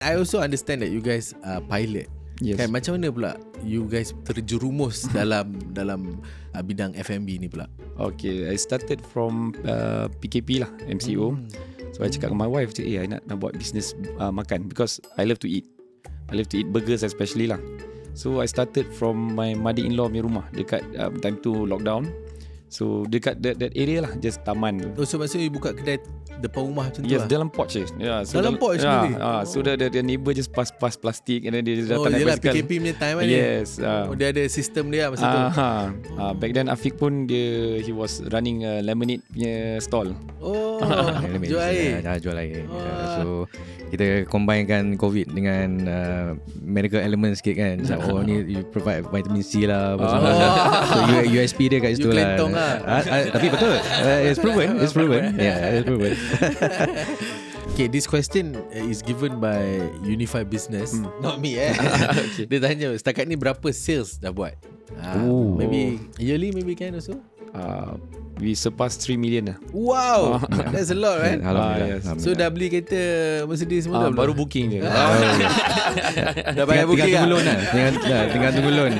I also understand that you guys are pilot. Yes. Kan, macam mana pula you guys terjerumus dalam bidang F&B ni pula? Okay, I started from PKP lah, MCO. So I cakap dengan my wife, I nak buat business makan, because I love to eat. I love to eat burgers especially lah. So I started from my mother-in-law punya rumah dekat time tu lockdown. So dekat that area lah, just taman. Oh, so maksudnya you buka kedai depan rumah macam tu Yes, lah? dalam porch je. Yeah, so dalam porch sendiri? So the neighbor just pass plastik, and then dia datang naik yelah, basikal. PKP punya time kan. Yes. Dia ada sistem dia masa tu. Back then Afiq pun he was running a lemonade punya stall. Oh, jual air. Jual air. So kita combinekan COVID dengan medical element sikit kan. Macam ni you provide vitamin C lah. So USP dia kat situ You lah. kelentong lah. Tapi betul. It's proven. Yeah, it's proven. Okay, this question is given by Unifi Business. Not me okay. Dia tanya, setakat ni berapa sales dah buat? Maybe yearly, maybe can also? We surpassed 3 million lah. Wow, that's a lot, right? Alhamdulillah. Yes. So dah beli kereta Mercedes semua dah baru booking je. Dah bayar booking tunggu loan lah. Tengah tunggu loan.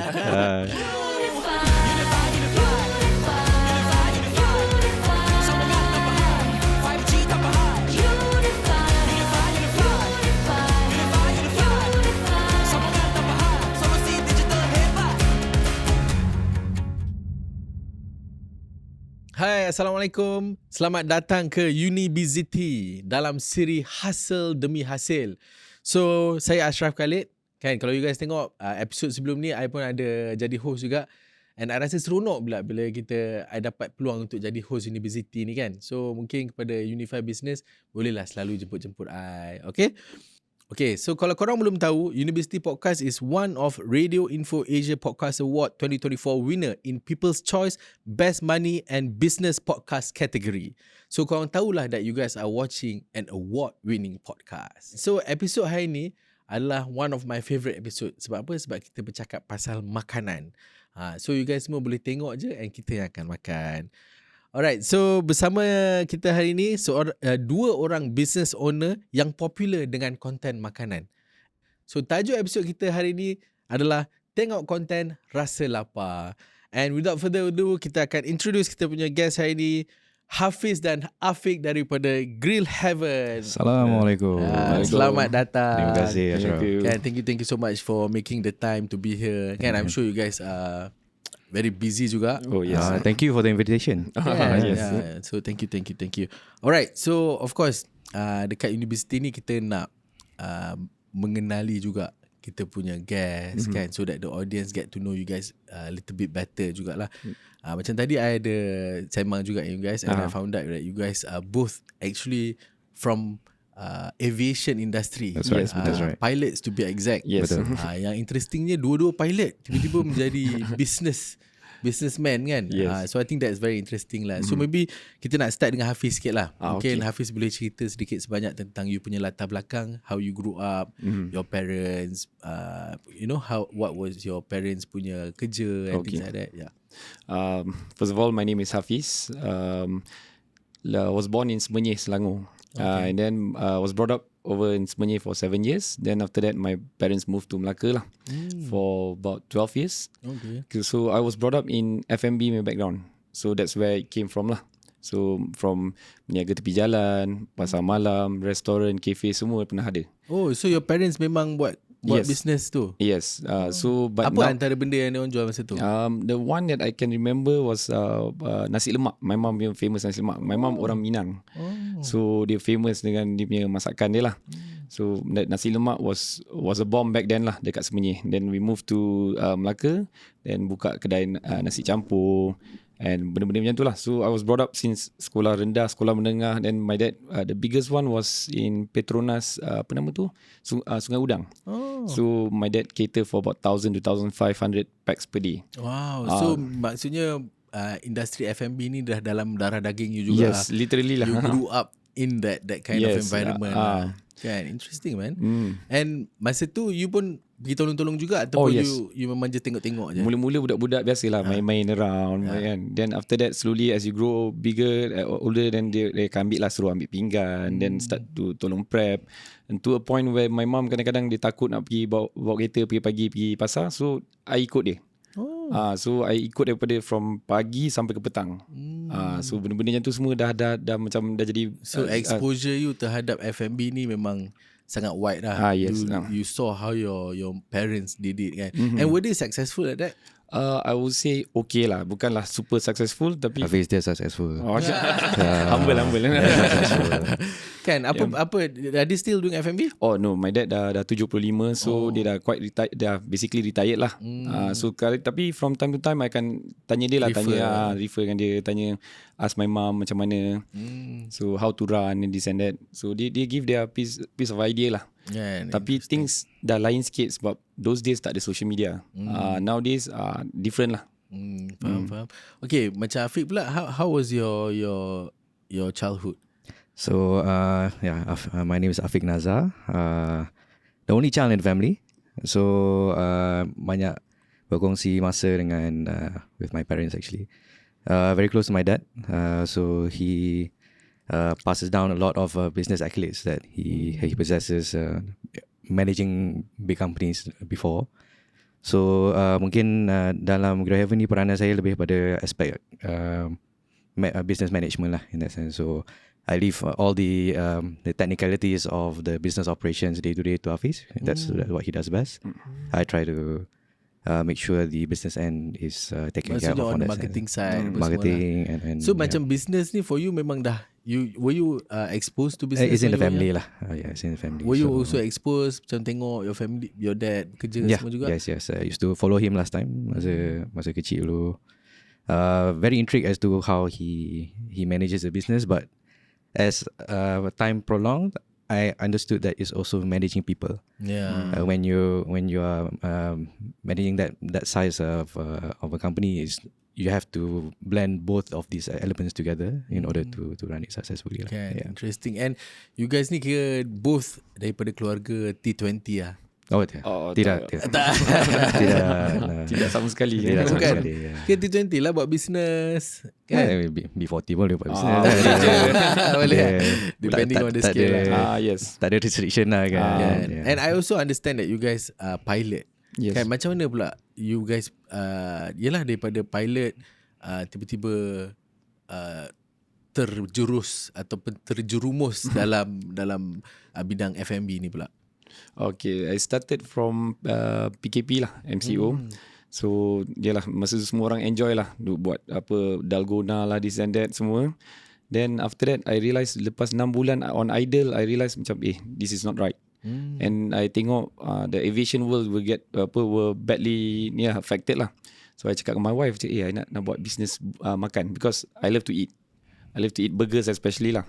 Hai, Assalamualaikum. Selamat datang ke Unifi dalam siri Hasil Demi Hasil. So, saya Asyraf Khalid. Kan, kalau you guys tengok episod sebelum ni, I pun ada jadi host juga. And I rasa seronok pula bila I dapat peluang untuk jadi host Unifi ni kan. So, mungkin kepada Unifi Business, bolehlah selalu jemput-jemput I. Okay, so kalau korang belum tahu, Unifi Podcast is one of Radio Info Asia Podcast Award 2024 winner in People's Choice Best Money and Business Podcast category. So korang tahulah that you guys are watching an award-winning podcast. So episod hari ni adalah one of my favourite episode. Sebab apa? Sebab kita bercakap pasal makanan. So you guys semua boleh tengok je and kita yang akan makan. Alright, so bersama kita hari ini dua orang business owner yang popular dengan konten makanan. So tajuk episod kita hari ini adalah tengok konten rasa lapar. And without further ado, kita akan introduce kita punya guest hari ini, Hafiz dan Afiq daripada Grill Haven. Assalamualaikum. Selamat datang. Terima kasih, Asyraf. Thank you so much for making the time to be here. I'm sure you guys are very busy juga. Oh yes. Thank you for the invitation. Yeah. So thank you. Alright, so of course dekat universiti ni kita nak mengenali juga kita punya guest kan, so that the audience get to know you guys a little bit better jugalah. Macam tadi I ada sembang juga you guys, and I found out that you guys are both actually from aviation industry. That's right. Pilots to be exact. Yes. Yang interestingnya dua-dua pilot tiba-tiba menjadi businessman kan. Yes. So I think that's very interesting lah. So maybe kita nak start dengan Hafiz sikit lah. Mungkin Hafiz boleh cerita sedikit sebanyak tentang you punya latar belakang, how you grew up, your parents, what was your parents punya kerja and things like that. Yeah. First of all, my name is Hafiz. I was born in Seperti, Selangor. And then was brought up over in Seperti for 7 years. Then after that, my parents moved to Melaka lah for about 12 years. Okay. So I was brought up in F&B background. So that's where it came from lah. So from meniaga tepi jalan, pasar malam, restoran, kafe, semua pernah ada. Oh, so your parents memang buat business tu? Yes. So but apa antara benda yang diorang jual masa tu? The one that I can remember was nasi lemak. My mom punya famous nasi lemak. My mom orang Minang. So dia famous dengan dia punya masakan dia lah. So that nasi lemak was a bomb back then lah dekat Semenyih. Then we moved to Melaka, then buka kedai nasi campur and benda-benda macam tu lah. So I was brought up since sekolah rendah, sekolah menengah. Then my dad, the biggest one was in Petronas, apa nama tu? Sungai Udang. So my dad cater for about 1,000 to 1,500 packs per day. Wow. So maksudnya industri F&B ni dah dalam darah daging you juga. Yes, literally lah. You grew up in that kind of environment. Kan, interesting man. And masa tu you pun pergi tolong-tolong juga ataupun you memang je tengok-tengok je? Mula-mula budak-budak biasalah main-main around kan. Then after that slowly as you grow bigger, older, then dia akan ambil lah, suruh ambil pinggan, then start to tolong prep. And to a point where my mom kadang-kadang dia takut nak pergi bawa kereta pergi pagi pergi pasar, so I ikut dia. So I ikut daripada from pagi sampai ke petang. So benda-benda macam tu semua dah macam dah jadi. So exposure you terhadap F&B ni memang sangat wide lah. Yes, you saw how your parents did it kan. And were they successful at that? I would say okay lah. Bukanlah super successful tapi Hafiz dia successful. humble. Kan apa are they still doing F&B? Oh no, my dad dah 75, so dia dah quite retired, dah basically retired lah. So tapi from time to time I akan tanya dia lah, referkan dia, ask my mom macam mana, so how to run and this and that. So they give their piece of idea lah. Tapi things dah lain sikit sebab those days tak ada social media. Nowadays different lah. Faham. Okay, macam Afiq pula, how was your childhood? So my name is Afiq Nazar, the only child in the family. So banyak berkongsi masa dengan with my parents actually. Very close to my dad. So he passes down a lot of business accolades that he possesses, managing big companies before. So mungkin dalam Grill Haven ni peranan saya lebih pada aspek business management lah in that sense. So I leave all the technicalities of the business operations day to day to Hafiz. That's what he does best. I try to make sure the business end is taken care of on on the that marketing side. side. Marketing and so macam business ni for you memang dah were you exposed to business? It's in the family lah. It's in the family. Were you also exposed macam tengok your family, your dad kerja semua juga? Yes. I used to follow him last time masa kecil dulu. Very intrigued as to how he manages the business, but as time prolonged, I understood that it's also managing people. When you are managing that size of a company, is you have to blend both of these elements together in order to run it successfully. Okay, interesting. And you guys ni kira both daripada keluarga T20 lah. Tidak. Tidak sama sekali. Tidak sama sekali. Kira T20 lah buat business kan? B40 boleh buat business. Boleh. Depending on the scale lah. Yes. Tak ada restriction lah kan. And I also understand that you guys pilot. Yes. Kan macam mana pula you guys yelah daripada pilot tiba-tiba terjurus ataupun terjerumus dalam bidang F&B ni pula? Okay, I started from PKP lah, MCO. So yalah, masa tu semua orang enjoy lah buat apa dalgona lah, this and that semua. Then after that I realised lepas 6 bulan on idle, I realised macam this is not right. And I tengok the aviation world were badly affected lah. So I cakap dengan my wife, I nak buat business makan, because I love to eat. I love to eat burgers especially lah.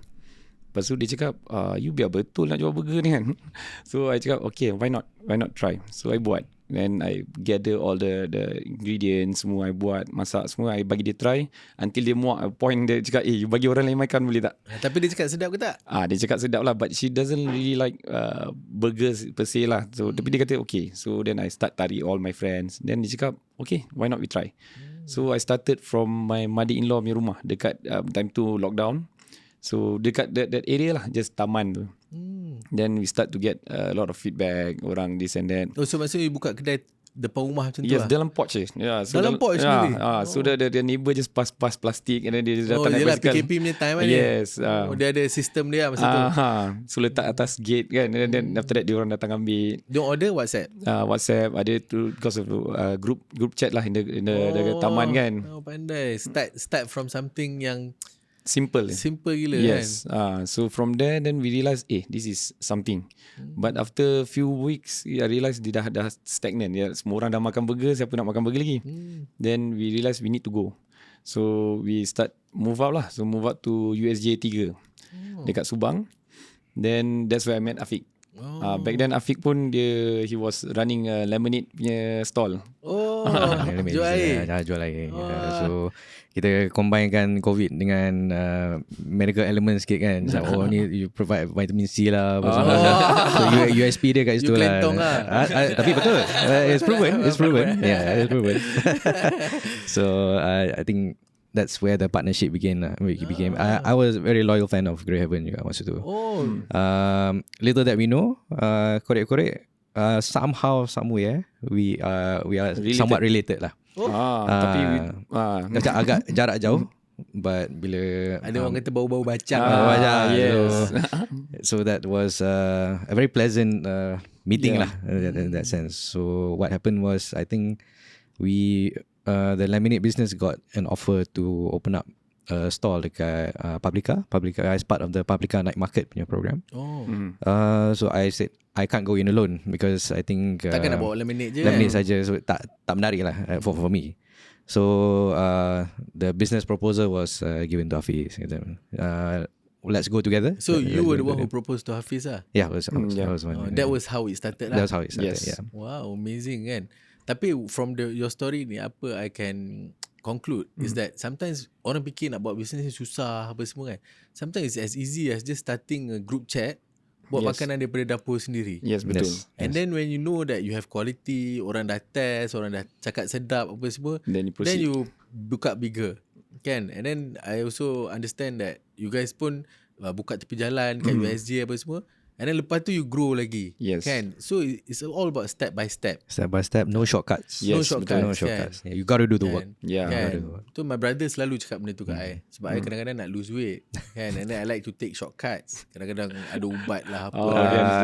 Lepas tu dia cakap, you biar betul nak jual burger ni kan. So I cakap, okay, why not try. So I buat. Then I gather all the ingredients semua, I buat, masak semua, I bagi dia try until dia muak point dia cakap, you bagi orang lain makan boleh tak? Tapi dia cakap sedap ke tak? Dia cakap sedap lah, but she doesn't really like burgers per se lah. So tapi dia kata okay. So then I start tarik all my friends. Then dia cakap, okay, why not we try. So I started from my mother-in-law punya rumah dekat time tu lockdown. So dekat that area lah, just taman tu. Then we start to get a lot of feedback, orang this and that. So maksudnya you buka kedai depan rumah macam tu lah? Yes, lah? dalam porch je. So dalam porch sendiri? So the neighbour just pass plastik, and then dia datang naik basikal. PKP punya time kan? Yes. Dia ada sistem dia masa tu? So letak atas gate kan, and then after that dia orang datang ambil. Dia order WhatsApp? WhatsApp ada tu, because of group chat lah in the taman kan. Pandai. Start from something yang simple gila yes. kan. So from there then we realised this is something. But after few weeks I realised dia dah stagnant. Semua orang dah makan burger, siapa nak makan burger lagi? Then we realised we need to go. So we start move out lah. So move out to USJ 3 dekat Subang. Then that's where I met Afiq. Back then Afiq pun he was running a lemonade punya stall. Oh, jual air. Jual air. So kita combinekan COVID dengan medical element sikit kan. So, ni you provide vitamin C lah apa semua. So USP dia kat situ lah. kelentong lah. Tapi betul. It's proven. Yeah, it's proven. So I think that's where the partnership began. I was a very loyal fan of Grill Haven juga masa tu. Oh. Little that we know, korek-korek, somehow, somewhere, we are somewhat related lah. Tapi Macam agak jarak jauh, but bila Ada orang kata bau-bau bacang. yes. So that was a very pleasant meeting lah in that sense. So what happened was, I think the laminate business got an offer to open up a stall dekat Publica as part of the Publica Night Market punya program. So I said I can't go in alone because I think Takkan nak bawa laminate je. laminate saja, so tak menarik lah for me. So the business proposal was given to Hafiz. Let's go together. So you were the one who proposed to Hafiz lah? Yeah, I was one. That was how it started lah. That's how it started. Yes. Yeah. Wow, amazing kan. Tapi from your story ni, apa I can conclude is that sometimes orang fikir nak buat business ni susah apa semua kan. Sometimes it's as easy as just starting a group chat, buat makanan daripada dapur sendiri. Yes, betul. And then when you know that you have quality, orang dah test, orang dah cakap sedap apa semua, Then you proceed. then you buka bigger kan. And then I also understand that you guys pun buka tepi jalan kat USJ apa semua. And then lepas tu you grow lagi. Yes. Kan? So it's all about step by step. Step by step, no shortcuts. Yes, No shortcuts. No shortcuts. Yeah, you got to do the work. Yeah. Kan? Tu my brother selalu cakap benda tu kat I. Sebab I kadang-kadang nak lose weight. Kan? And then I like to take shortcuts. Kadang-kadang ada ubat lah apa.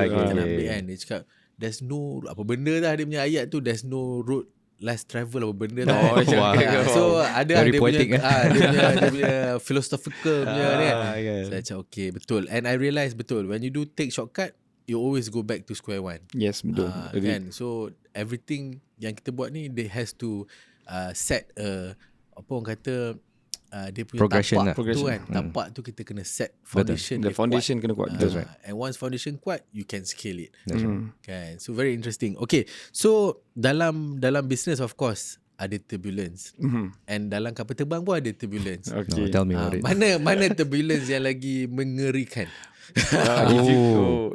Kita nak ambil kan. Dia cakap, there's no, apa benda dah dia punya ayat tu, there's no road less travel apa benda dah. So ada Very dia poetic, punya, dia punya philosophical punya ni kan. So I cakap okay, betul. And I realise betul, when you do take shortcut, you always go back to square one. Yes, betul. Kan? So everything yang kita buat ni, they has to set apa orang kata dia punya Progression tapak lah. tu kan. Tapak tu kita kena set foundation. The foundation kena kuat. That's right. And once foundation kuat, you can scale it. That's right. Kan? So very interesting. Okay, so dalam business of course ada turbulence. And dalam kapal terbang pun ada turbulence. Okay. No, tell me about it. Mana turbulence yang lagi mengerikan?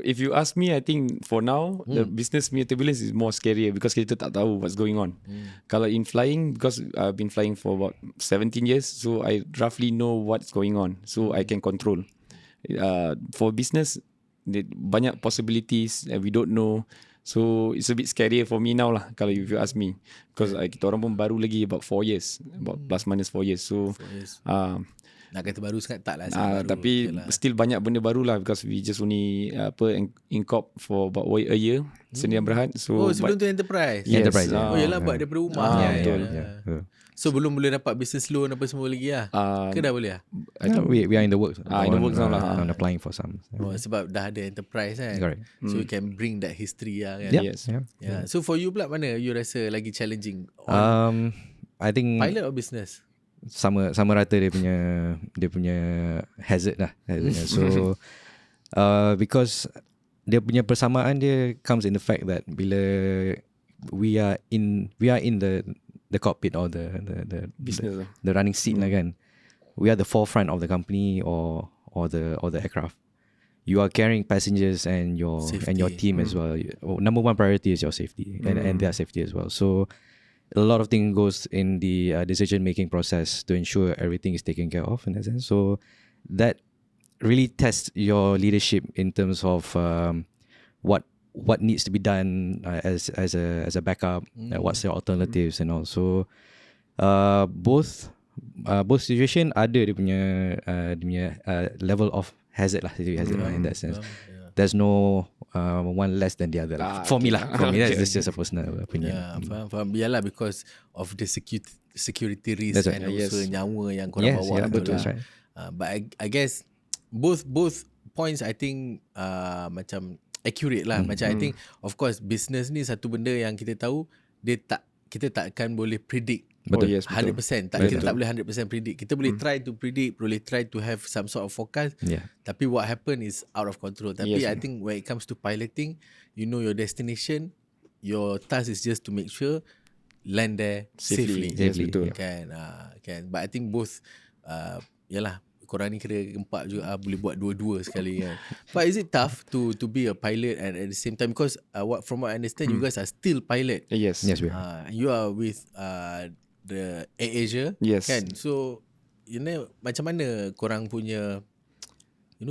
If you ask me, I think for now the business punya turbulence is more scarier because kita tak tahu what's going on. Kalau in flying, because I've been flying for about 17 years, so I roughly know what's going on, so I can control. For business, banyak possibilities and we don't know, so it's a bit scarier for me now lah. Kalau if you ask me, because kita orang pun baru lagi about 4 years, about plus minus 4 years, so Nak kata baru sangat tak lah. tapi still banyak benda baru lah because we just only incorp for about a year Sdn Bhd. So sebelum tu enterprise. Yes. Enterprise, Oh yalah, buat daripada rumah. betul. So belum boleh dapat business loan apa semua lagi lah. Ke dah boleh lah? We are in the works. in the works now lah. I'm applying for some. Sebab dah ada enterprise kan. Correct. So you can bring that history lah kan. Yes. Yeah. So for you pula, mana you rasa lagi challenging? I think Pilot or business? sama rata dia punya hazard lah. So because dia punya persamaan dia comes in the fact that bila we are in the cockpit or the Business the running seat lah kan, we are the forefront of the company or the aircraft. You are carrying passengers and your team as well. Number one priority is your safety and their safety as well. So a lot of things goes in the decision-making process to ensure everything is taken care of in that sense. So that really tests your leadership in terms of what needs to be done as a backup, what's your alternatives and all. So both situation ada dia punya level of hazard lah, in that sense. There's no one less than the other lah. For me lah. For me, that's just a personal opinion. Yeah, faham. Biarlah because of the security risk and also nyawa yang korang bawa. Betul, that's right. But I guess both points I think macam accurate lah. Macam I think of course business ni satu benda yang kita tahu kita takkan boleh predict. Betul. 100%. Kita tak boleh 100% predict. Kita boleh try to predict, boleh try to have some sort of forecast. Tapi what happen is out of control. Tapi I think when it comes to piloting, you know your destination, your task is just to make sure land there Safely. safely. Yes, betul. Kan, but I think both yalah, korang ni kira empat juga, boleh buat dua-dua sekali kan. But is it tough to be a pilot and at the same time, because from what I understand, you guys are still pilot. Yes. Yes, we are. You are with the AirAsia. Yes. Kan, so macam mana korang punya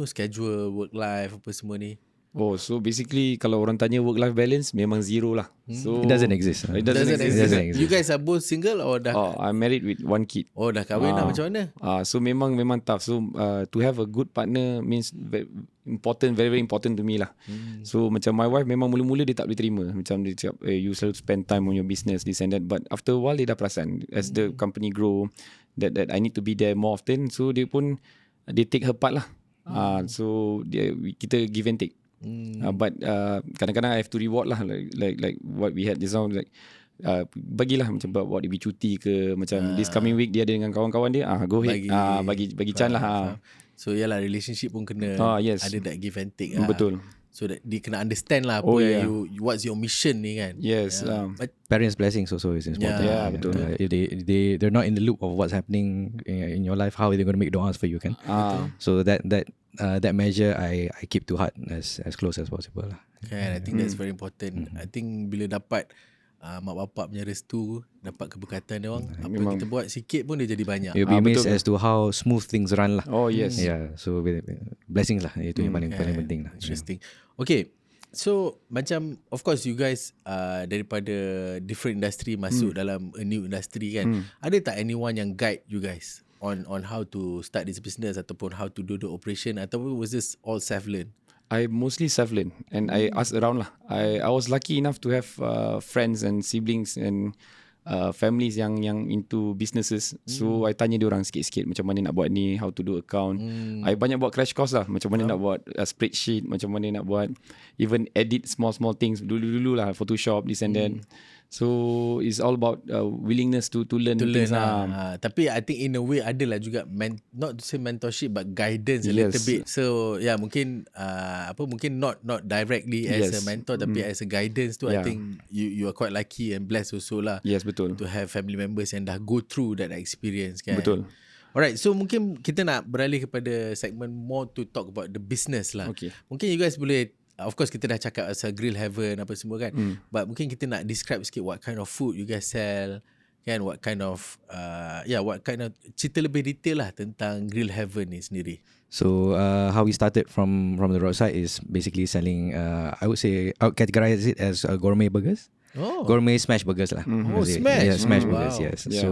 schedule, work life apa semua ni? Oh, so basically kalau orang tanya work-life balance, memang zero lah. So It doesn't exist. It doesn't exist. Doesn't exist. You guys are both single or dah? Oh, I'm married with one kid. Oh, dah kahwin dah, macam mana? So memang tough. So to have a good partner means very very important to me lah. So macam my wife memang mula-mula dia tak boleh terima. Macam dia cakap, you selalu spend time on your business, this and that. But after a while dia dah perasan, as the company grow, that I need to be there more often. So dia take her part lah. So kita give and take. But kadang-kadang I have to reward lah, like what we had this round, like bagilah macam buat dia cuti ke, macam this coming week dia ada dengan kawan-kawan dia, go ahead, bagi chance lah. So yalah, relationship pun kena yes. ada that give and take Betul. So that dia kena understand lah apa what's your mission ni kan. Yes. Parents' blessings also is important. Yeah, betul. If they're not in the loop of what's happening in your life, how are they going to make du'as for you kan? So that measure I keep to heart as close as possible lah. Kan, I think that's very important. I think bila dapat mak bapak punya restu, dapat keberkatan dia orang, apa kita buat sikit pun dia jadi banyak. You'll be amazed as to how smooth things run lah. Oh yes. Yeah, so blessings lah, itu yang paling penting lah. Interesting. Okay, so macam of course you guys daripada different industry masuk dalam a new industry kan. Ada tak anyone yang guide you guys on how to start this business ataupun how to do the operation, ataupun was this all self-learn? I mostly self-learn and I ask around lah. I was lucky enough to have friends and siblings and families yang into businesses. So I tanya dia orang sikit-sikit macam mana nak buat ni, how to do account. I banyak buat crash course lah, macam mana nak buat spreadsheet, macam mana nak buat even edit small things dulu lah, Photoshop, this and that. So it's all about willingness to learn things lah. Tapi I think in a way adalah juga not to say mentorship but guidance a little bit. So mungkin mungkin not directly as a mentor, tapi as a guidance tu. I think you are quite lucky and blessed also lah. Yes, betul. To have family members yang dah go through that experience kan. Betul. Alright, so mungkin kita nak beralih kepada segmen more to talk about the business lah. Okay. Mungkin you guys boleh, of course kita dah cakap pasal Grill Haven apa semua kan, but mungkin kita nak describe sikit what kind of food you guys sell kan, what kind of cerita lebih detail lah tentang Grill Haven ni sendiri. So how we started from the roadside is basically selling I would categorize it as gourmet burgers. Gourmet smash burgers lah. Smash. Yeah, smash burgers, yes. Yeah. So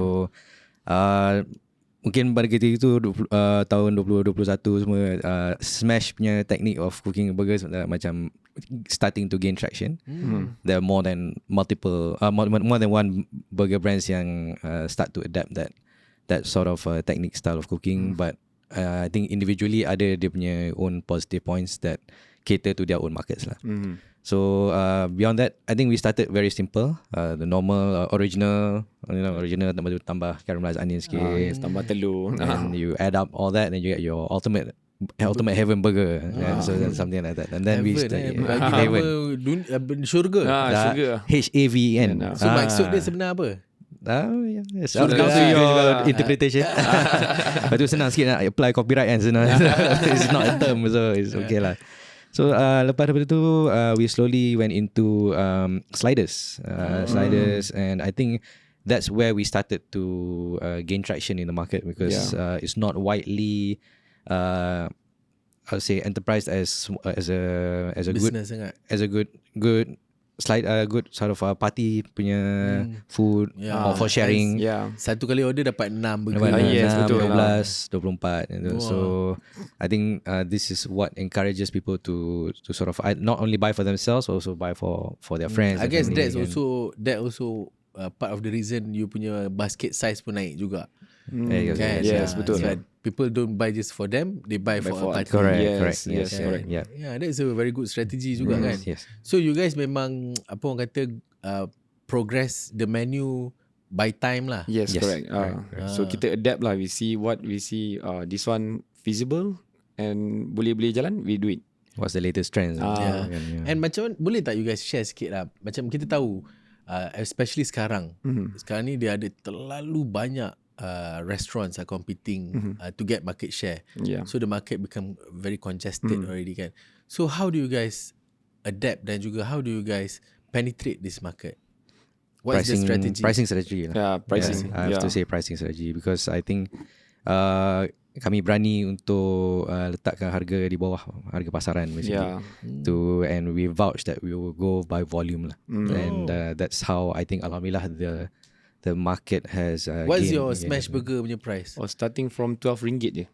mungkin pada ketika itu tahun 2021 semua smash punya technique of cooking burgers macam starting to gain traction. There are more than more than one burger brands yang start to adapt that sort of technique style of cooking, but I think individually ada dia punya own positive points that cater to their own markets lah. So beyond that, I think we started very simple, the normal original tambah caramelized onion sikit, tambah telur, and you add up all that, and you get your ultimate heaven burger. So that's something like that. And then we started heaven, syurga. Syurga. HAVEN. So maksud dia sebenar apa? Yes. Down to your interpretation. Lepas tu senang sikit nak apply copyright kan, senang. It's not a term, so it's okay lah. So lepas daripada tu we slowly went into sliders, and I think that's where we started to gain traction in the market, because it's not widely I would say enterprise as a Business good slide, good sort of party punya food or for sharing. Satu kali order dapat 6 burger. Yes, betul. 12, 24. So I think this is what encourages people to sort of not only buy for themselves, also buy for their friends. I guess that also part of the reason you punya basket size pun naik juga. Yes, betul. So people don't buy just for them, they buy for a party. Correct. Yes, correct. Yeah, that's a very good strategy juga kan. Yes. So you guys memang apa orang kata progress the menu by time lah. Yes, correct. So kita adapt lah. We see this one feasible and boleh jalan, we do it. What's the latest trends? And macam boleh tak you guys share sikit lah, macam kita tahu especially sekarang. Sekarang ni dia ada terlalu banyak restaurants are competing to get market share. Yeah. So the market become very congested already kan. So how do you guys adapt dan juga how do you guys penetrate this market? What is the strategy? Pricing strategy lah. Yeah, pricing. I have to say pricing strategy because I think kami berani untuk letakkan harga di bawah harga pasaran basically. And we vouch that we will go by volume lah. And that's how I think alhamdulillah the market has What's your smash burger punya price? Starting from RM12 je.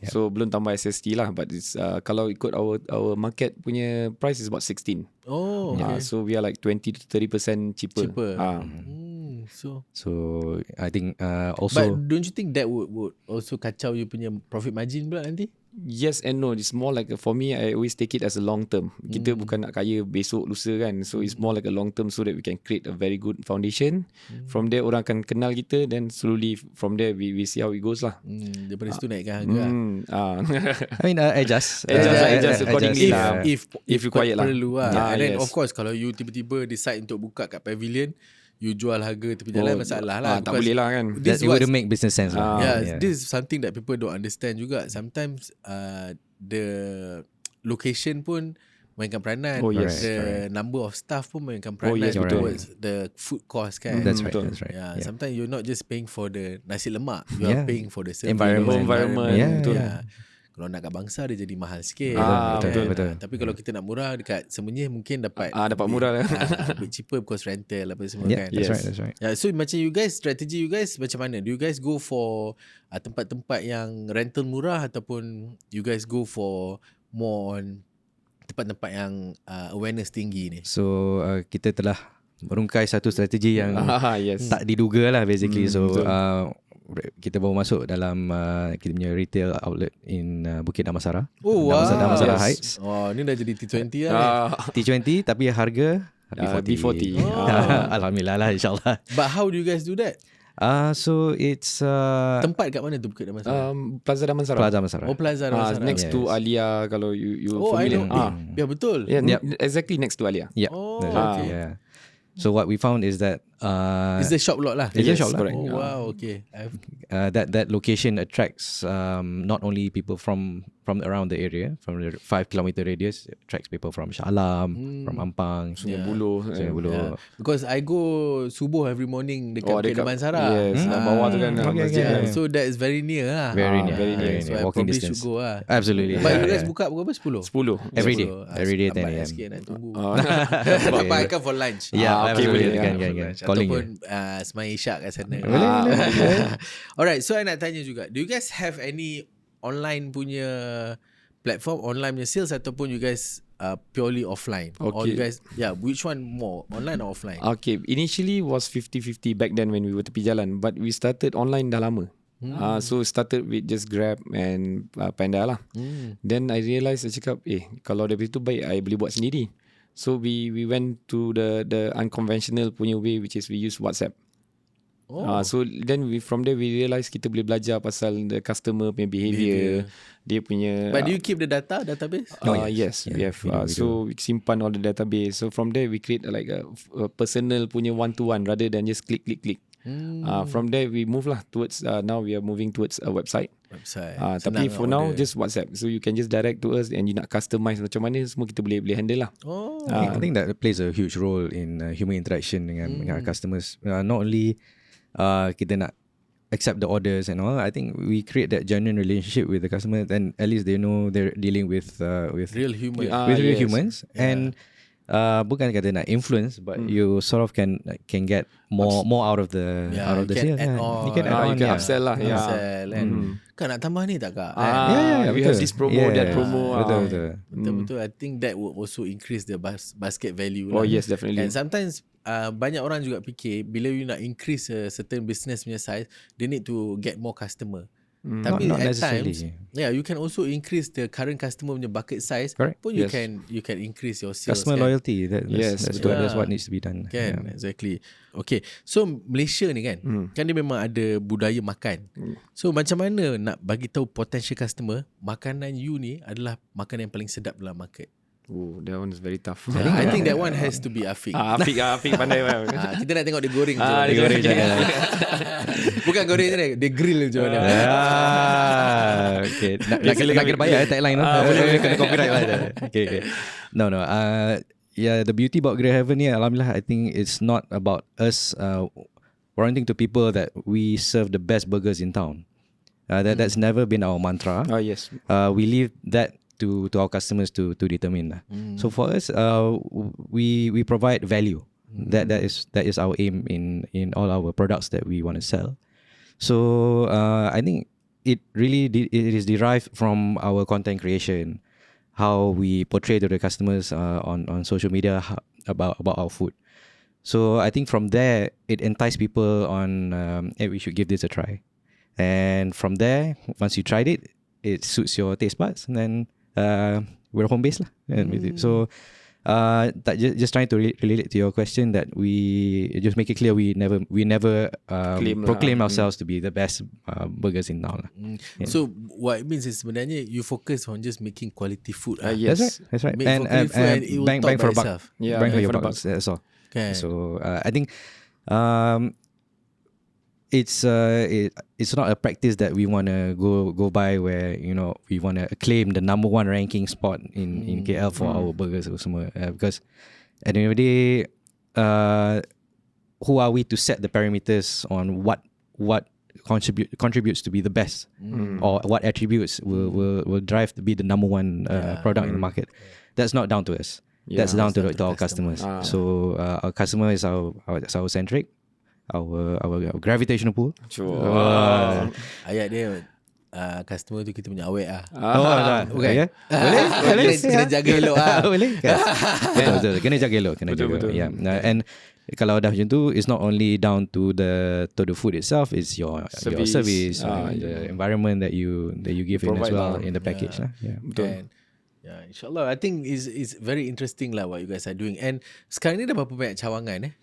So belum tambah SST lah, but it's kalau ikut our market punya price is about 16. Okay. So we are like 20 to 30% cheaper. So I think also. But don't you think that would also kacau you punya profit margin pula nanti? Yes and no. It's more like for me, I always take it as a long term. Kita bukan nak kaya besok lusa kan. So it's more like a long term so that we can create a very good foundation. From there orang akan kenal kita, then slowly from there we see how it goes lah. Daripada situ naikkan harga lah. I mean adjust accordingly lah. If required lah. Perlu lah. And then of course kalau you tiba-tiba decide untuk buka kat pavilion, you jual harga tepi jalan masalah lah. Tak boleh lah kan. It wouldn't make business sense lah. This is something that people don't understand juga. Sometimes the location pun mainkan peranan. The number of staff pun mainkan peranan towards the food cost kan. That's right. Sometimes you're not just paying for the nasi lemak, you are paying for the service, environment. Kalau nak kat bangsa dia jadi mahal sikit. Betul. Tapi kalau kita nak murah dekat Semenyih mungkin dapat murah lah. A bit cheaper because rental apa semua kan. That's right. So macam you guys, strategi you guys macam mana? Do you guys go for tempat-tempat yang rental murah ataupun you guys go for more on tempat-tempat yang awareness tinggi ni? So kita telah merungkai satu strategi yang tak diduga lah basically. Kita baru masuk dalam kita punya retail outlet in Bukit Damansara. Damansara Heights. Ni dah jadi T20 lah. T20 tapi harga B40. Alhamdulillah lah, insyaAllah. But how do you guys do that? So it's tempat kat mana tu Bukit Damansara? Plaza Damansara. Plaza Damansara. Next to Alia, kalau you familiar. Ya betul. Exactly next to Alia. Okay. So what we found is that it's the shop lot lah. It's a shop lot. Correct. Wow, okay. That location attracts not only people from around the area, from the 5 kilometer radius, it attracts people from Shah Alam, from Ampang, Sungai Buloh. Because I go subuh every morning dekat Bukit Damansara. Bawah tu kan masjid. So that is very near lah. Very near. So I Walking probably distance. should go lah. Absolutely. But you guys buka pukul berapa? 10. Every day 10 Lambat AM. sikit nak tunggu. But I come for lunch. Absolutely. Calling ataupun semain isyak kat sana. Boleh. Alright, so I nak tanya juga, do you guys have any online punya platform, online punya sales ataupun you guys purely offline? Or you guys, which one more, online or offline? Okay, initially was 50-50 back then when we were tepi jalan, but we started online dah lama. So started with just Grab and Panda lah. Then I realised, saya cakap, kalau dari itu baik I boleh buat sendiri. So we went to the unconventional punya way, which is we use WhatsApp. So then from there we realise kita boleh belajar pasal the customer punya behaviour. Dia punya. But do you keep the database? Yes, we have. So we simpan all the database. So from there we create like a personal punya one-to-one rather than just click. From there we move lah towards now we are moving towards a website. Tapi for now just WhatsApp, so you can just direct to us and you nak customize macam mana semua kita boleh handle lah. I think that plays a huge role in human interaction dengan our customers. Not only kita nak accept the orders and all, I think we create that genuine relationship with the customer, then at least they know they're dealing with real humans. Real humans. And bukan kata nak influence, but you sort of can get more out of the sale. You can add on. You can upsell lah. Upsell and kan nak tambah ni tak kak? We have this promo, that promo. Betul. I think that will also increase the basket value. Yes, definitely. And sometimes banyak orang juga fikir bila you nak increase a certain business punya size, they need to get more customer. Tapi not at necessarily. times, you can also increase the current customer punya bucket size. Correct. Pun you can increase your sales. Customer loyalty. That's what needs to be done. Kan, exactly. Okay, so Malaysia ni kan, kan dia memang ada budaya makan. So macam mana nak bagi tahu potential customer makanan you ni adalah makanan yang paling sedap dalam market? Oh, that one is very tough. I think that one has to be Afiq. Afiq pandai. Kita nak tengok dia goreng Dia goreng macam mana. Bukan goreng je dia grill macam mana. Okay. Nak kena bayar tagline tu. Boleh kena copyright lah. Okay. No. Yeah, the beauty about Grill Haven ni, alhamdulillah, I think it's not about us warranting to people that we serve the best burgers in town. That's never been our mantra. Oh yes. We leave that to our customers to determine lah. So for us, we provide value. That is our aim in all our products that we want to sell. So I think it is derived from our content creation, how we portray to the customers on social media about our food. So I think from there it entices people on hey, we should give this a try. And from there, once you tried it, it suits your taste buds, and then we're home based lah. So just trying to relate to your question, that we just make it clear we never proclaim ourselves to be the best burgers in town lah. Yeah. So what it means is sebenarnya you focus on just making quality food. Yes. That's right. Make And it will bang talk for by a buck. itself. Yeah, bang for bang your for the buck. That's all. Okay. So I think it's not a practice that we want to go by, where we want to claim the number one ranking spot in KL for our burgers or semua, because at the end of the day, who are we to set the parameters on what contributes to be the best, or what attributes will drive to be the number one product in the market? That's not down to us. That's down to our customers. So our customer is our centric, our gravitational pull. Sure. Ayat dia customer tu kita punya awet lah. Okay. Boleh? Kena jaga elok lah. Boleh. Betul. Kena jaga elok. Betul. Yeah. And kalau dah macam tu, it's not only down to the food itself, it's your service, the environment that you give in as well in the package lah. Yeah. Betul. Yeah, insyaAllah. I think it's very interesting lah what you guys are doing. And sekarang ni dah berapa banyak cawangan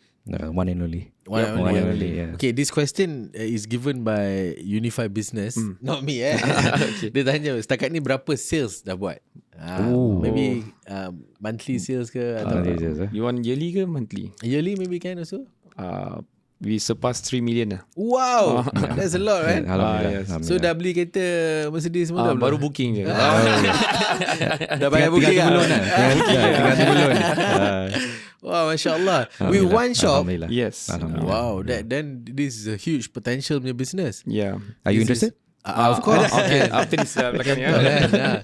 One and only. One and only. Yeah. Okay, this question is given by Unifi Business, not me. Okay. Dia tanya setakat ni berapa sales dah buat? Maybe monthly sales ke atau You want yearly ke monthly? yearly maybe can also. We surpass 3 million lah. Wow, that's a lot, right? Alhamdulillah. yes. So dah beli kereta Mercedes semua dah belum? Baru booking je. Dah bayar booking Tinggal sebelum. Wow, masya-Allah. With one shop. Alhamdulillah. Yes. Wow, then this is a huge potential punya business. Yeah. Are you This is- interested? Of course. Okay, after this belakang ya.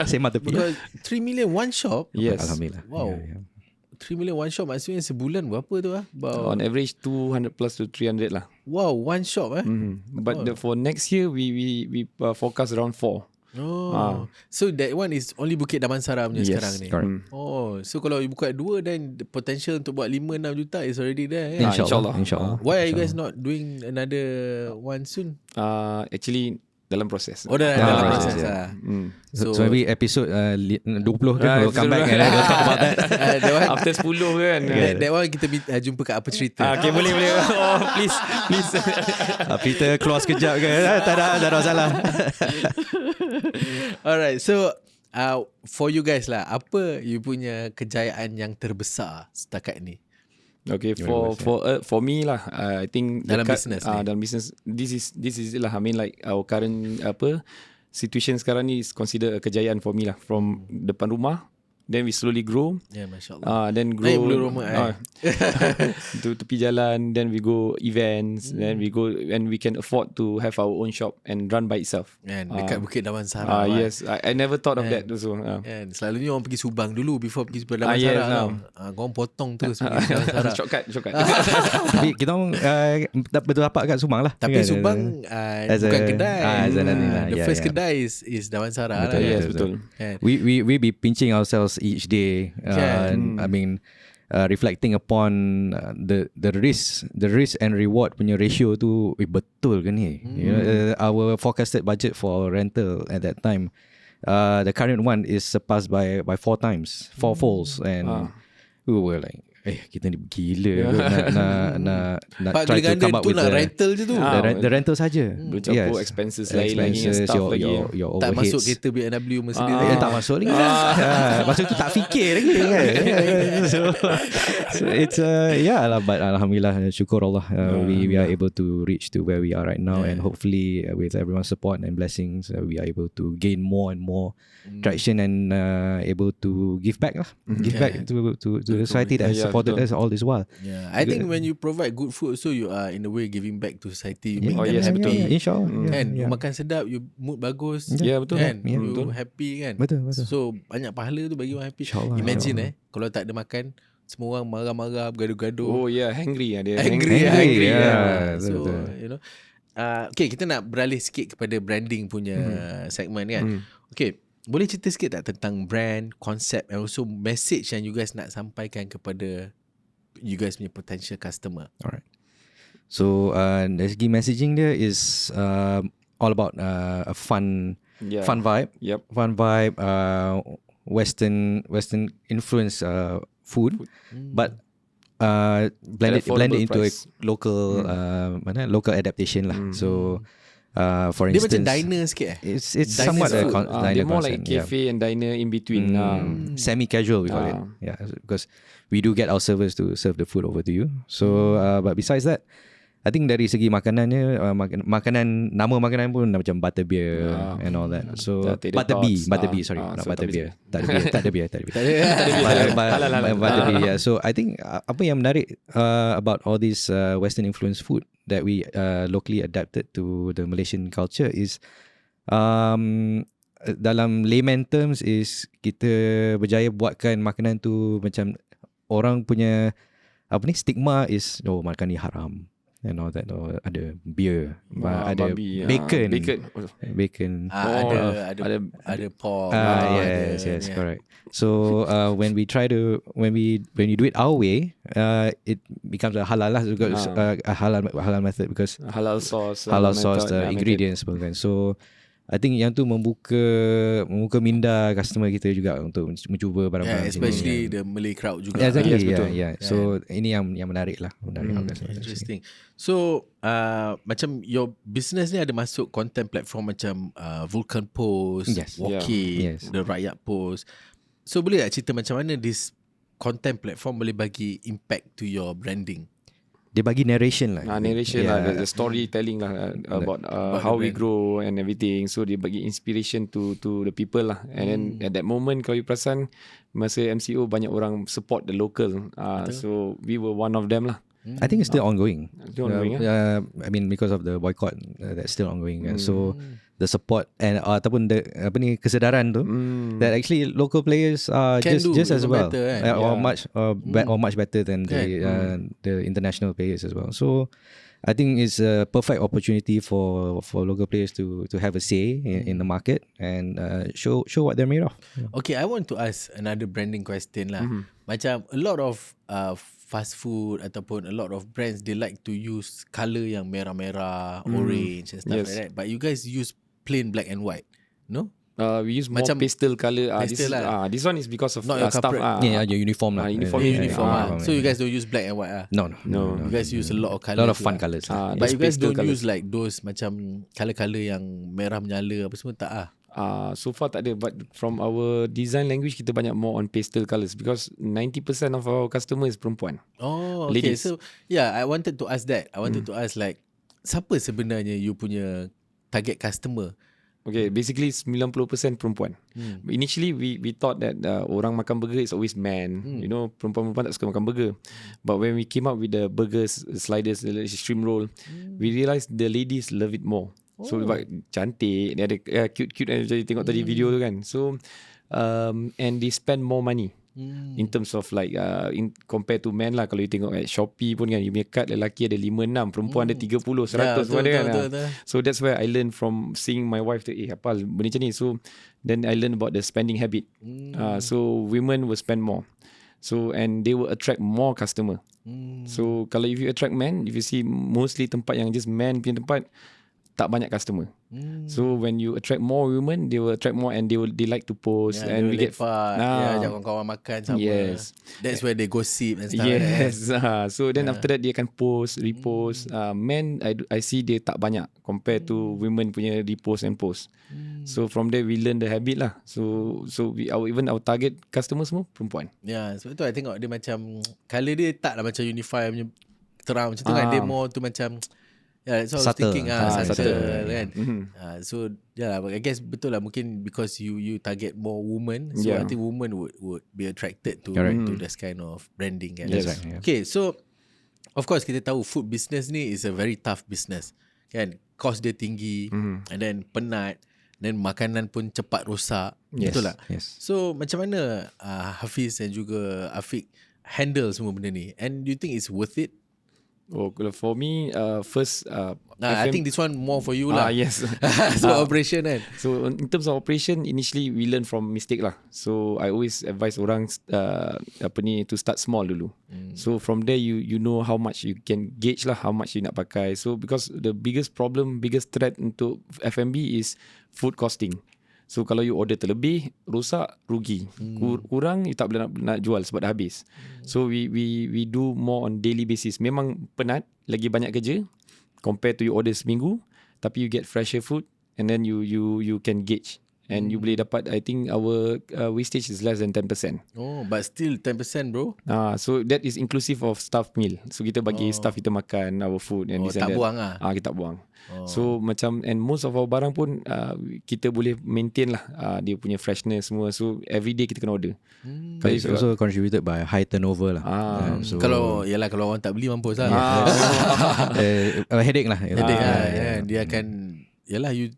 Same mata pun. Because 3 million one shop. Yes. Alhamdulillah. Wow. Yeah. 3 million one shop maksudnya sebulan berapa tu On average 200 plus to 300 lah. Wow, one shop But for next year we forecast around 4. So that one is only Bukit Damansara punya Yes, sekarang ni. correct. So kalau you buka 2, then the potential untuk buat 5-6 juta is already there. InsyaAllah. Why are you guys not doing another one soon? Actually dalam proses. Dalam proses yeah. lah. So maybe episode 20 we'll come back and we'll talk about that. That one, After 10 kan. that one kita jumpa kat apa cerita. Okay, boleh. Oh, please. Kita keluar sekejap ke? Tak ada masalah. Alright, so for you guys lah, apa you punya kejayaan yang terbesar setakat ni? Okay, for me lah, I think Dalam business ni. dalam business, this is lah. I mean like our current situation sekarang ni is consider a kejayaan for me lah. From depan rumah, then we slowly grow. Ya, masya-Allah. Then grow. Naik bulu rumah to tepi jalan, then we go events, then we go and we can afford to have our own shop and run by itself. Kan, dekat Bukit Damansara. Yes, I never thought of that also. Kan, selalunya orang pergi Subang dulu before pergi Bukit Damansara. Yes, Korang potong tu pergi Damansara. shortcut. Tapi kita orang betul dapat kat Subang lah. Tapi Kan? Subang bukan kedai. The The first kedai is Damansara Betul, lah. Yes, betul. Kan. We be pinching ourselves each day. I mean, reflecting upon the risk and reward punya ratio tu betul ke ni? Our forecasted budget for rental at that time, the current one is surpassed by 4 times, 4 folds, and we were like, kita ni gila ke nak Pak try to ganda come up tu with nak rental je tu. the rental saja. Belum campur expenses lain lagi, staff lagi. Your Tak overheads. masuk kereta BMW Mercedes. Tak masuk lagi. Masa tu tak fikir lagi kan. So it's but alhamdulillah, syukur Allah, we are able to reach to where we are right now, and hopefully with everyone's support and blessings, we are able to gain more and more traction and able to give back give back to the society that has supported us all this while. Yeah, I think when you provide good food, so you are in a way giving back to society. You make them yes, happy. betul. InsyaAllah. Kan, you makan sedap, you mood bagus. Ya, betul. Kan, Ya, you betul. happy kan. Betul. So banyak pahala tu bagi orang happy. InsyaAllah, Imagine kalau tak ada makan, semua orang marah-marah, bergaduh-gaduh. Oh yeah, hangry dia. Angry. So betul. you know, okay, kita nak beralih sikit kepada branding punya segmen kan. Okay, boleh cerita sikit tak tentang brand, konsep, and also message yang you guys nak sampaikan kepada you guys punya potential customer? Alright. So dari segi messaging dia is all about a fun vibe. Yep. Fun vibe, Western influence food, but blend it into price. a local local adaptation lah. So for Dia instance, macam diner sikit it's Diner's somewhat a food. diner They're more like concept, cafe and diner in between. semi-casual we call it. Yeah, because we do get our servers to serve the food over to you. So but besides that, I think dari segi makanannya, nama makanan pun macam butterbeer and all that. So butterbeer, sorry, not butterbeer. Tak ada beer. Butterbeer. Yeah. So I think apa yang menarik about all these Western influenced food that we locally adapted to the Malaysian culture is dalam layman terms is kita berjaya buatkan makanan tu macam orang punya stigma is bacon ni haram and all that, ada beer, ada babi, bacon. Ada pork. Yes, correct. So when we do it our way, it becomes a halal lah, because a halal method, because halal sauce, the ingredients pun kan. So I think yang tu membuka minda customer kita juga untuk mencuba barang-barang especially the Malay crowd juga. Exactly, Yes, betul. So ini yang menarik lah. Interesting. So macam your business ni ada masuk content platform macam Vulcan Post, Yes. Walkie, Yes. The Rakyat Post. So boleh tak cerita macam mana this content platform boleh bagi impact to your branding? Dia bagi narration lah. Narration lah, the storytelling lah about how we grow and everything. So dia bagi inspiration to the people lah. And then at that moment, kalau you perasan, masa MCO banyak orang support the local. So we were one of them lah. I think it's still ongoing. Still ongoing, I mean, because of the boycott, that's still ongoing. So the support and ataupun the kesedaran tu that actually local players are Can just as well, better, kan? or much better than the international players as well. So I think it's a perfect opportunity for local players to have a say in the market and show what they're made of. Okay, I want to ask another branding question lah. Macam a lot of fast food ataupun a lot of brands, they like to use colour yang merah-merah, orange and stuff like that. But you guys use plain black and white, no? We use more Macam pastel colour. pastel lah. This one is because of Not your staff. corporate. Your uniform lah. Uniform. So you guys don't use black and white ah? No. You guys use a lot of A colours. lot of fun colours. But you guys pastel don't colours. use like those macam colour-colour yang merah menyala apa semua, tak ah? So far tak ada, but from our design language kita banyak more on pastel colours because 90% of our customer is perempuan. Oh, okay. Ladies. So yeah, I wanted to ask that. I wanted to ask like, siapa sebenarnya you punya target customer? Okay, basically 90% perempuan. Initially we thought that orang makan burger is always man. You know, perempuan-perempuan tak suka makan burger. But when we came up with the burgers, sliders, shrimp roll, we realised the ladies love it more. So cantik, dia ada cute-cute macam tengok tadi video tu kan. So and they spend more money in terms of like in compared to men lah. Kalau you tengok at Shopee pun kan, you punya card lelaki ada 5-6, perempuan ada 30, 100 semua ada kan. Betul. So that's where I learned from seeing my wife tu, apa benda macam ni. So then I learned about the spending habit. So women will spend more. So and they will attract more customer. So kalau if you attract men, if you see mostly tempat yang just men punya tempat, tak banyak customer. So when you attract more women, they will attract more and they like to post and we get ajak kawan-kawan makan sama. Yes. That's where they gossip and stuff. Yes. So then after that dia akan post, repost. Men I see dia tak banyak compare to women punya repost and post. So from there we learn the habit lah. So our target customer semua perempuan. Ya, sebab tu I tengok dia macam colour dia taklah macam Unifi punya terang macam tu kan. Dia more tu macam that's what I was thinking subtle kan. So I guess betul lah, mungkin because you target more women, so I think women would be attracted to this kind of branding kan. Yes. Right, Okay, so of course kita tahu food business ni is a very tough business kan. Cost dia tinggi, and then penat, dan makanan pun cepat rosak. Betul tak? Yes. So macam mana Hafiz dan juga Afiq handle semua benda ni, and do you think it's worth it? For me, first I think this one more for you lah. Yes. So operation kan. So in terms of operation, initially we learn from mistake lah. So I always advise orang to start small dulu. So from there you know how much you can gauge lah, how much you nak pakai. So because the biggest threat untuk F&B is food costing. So kalau you order terlebih, rosak, rugi. Kurang, you tak boleh nak jual sebab dah habis. So we do more on daily basis. Memang penat, lagi banyak kerja compare to you order seminggu, tapi you get fresher food and then you can gauge. And you boleh dapat, I think our wastage is less than 10%. Oh, but still 10% bro. So that is inclusive of staff meal. So kita bagi staff kita makan our food and this and tak that. buang lah. Kita tak buang. So macam, and most of our barang pun kita boleh maintain lah dia punya freshness semua. So every day kita kena order. But it's also contributed by high turnover lah. So Kalau orang tak beli mampus lah. headache lah. Dia akan you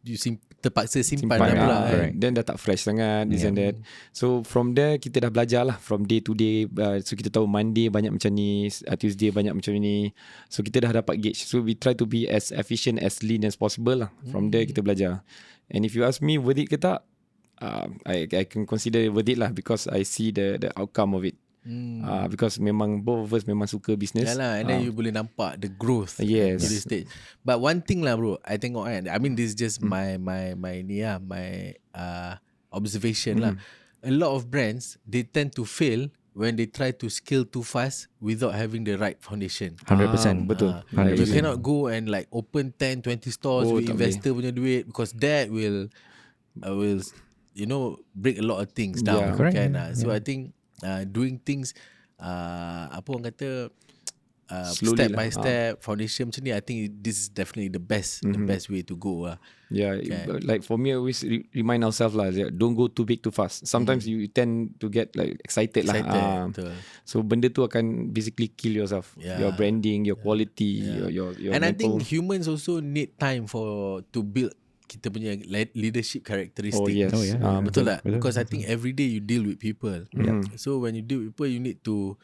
terpaksa simpan lah pula. Then dah tak fresh sangat, this and that. So from there kita dah belajar lah, from day to day. So kita tahu Monday banyak macam ni, Tuesday banyak macam ni. So kita dah dapat gauge. So we try to be as efficient, as lean as possible lah. From there kita belajar. And if you ask me worth it ke tak, I can consider worth it lah, because I see the outcome of it. Because memang both of us memang suka business. Yalah, and then you boleh nampak the growth. Yes. To this stage. But one thing lah bro, I tengok kan, I mean this is just my observation lah. A lot of brands, they tend to fail when they try to scale too fast without having the right foundation. 100%. Betul. You cannot go and like open 10-20 stores with investor punya duit, because that will break a lot of things down. Kan? So I think doing things apa orang kata step by step, foundation macam ni, I think this is definitely the best way to go lah. Like for me, I always remind ourselves lah, don't go too big too fast. Sometimes you tend to get like excited lah. So benda tu akan basically kill yourself. Your branding, your quality, your and mental. I think humans also need time to build kita punya leadership characteristic. Betul tak? Because I think every day you deal with people. So when you deal with people, you need to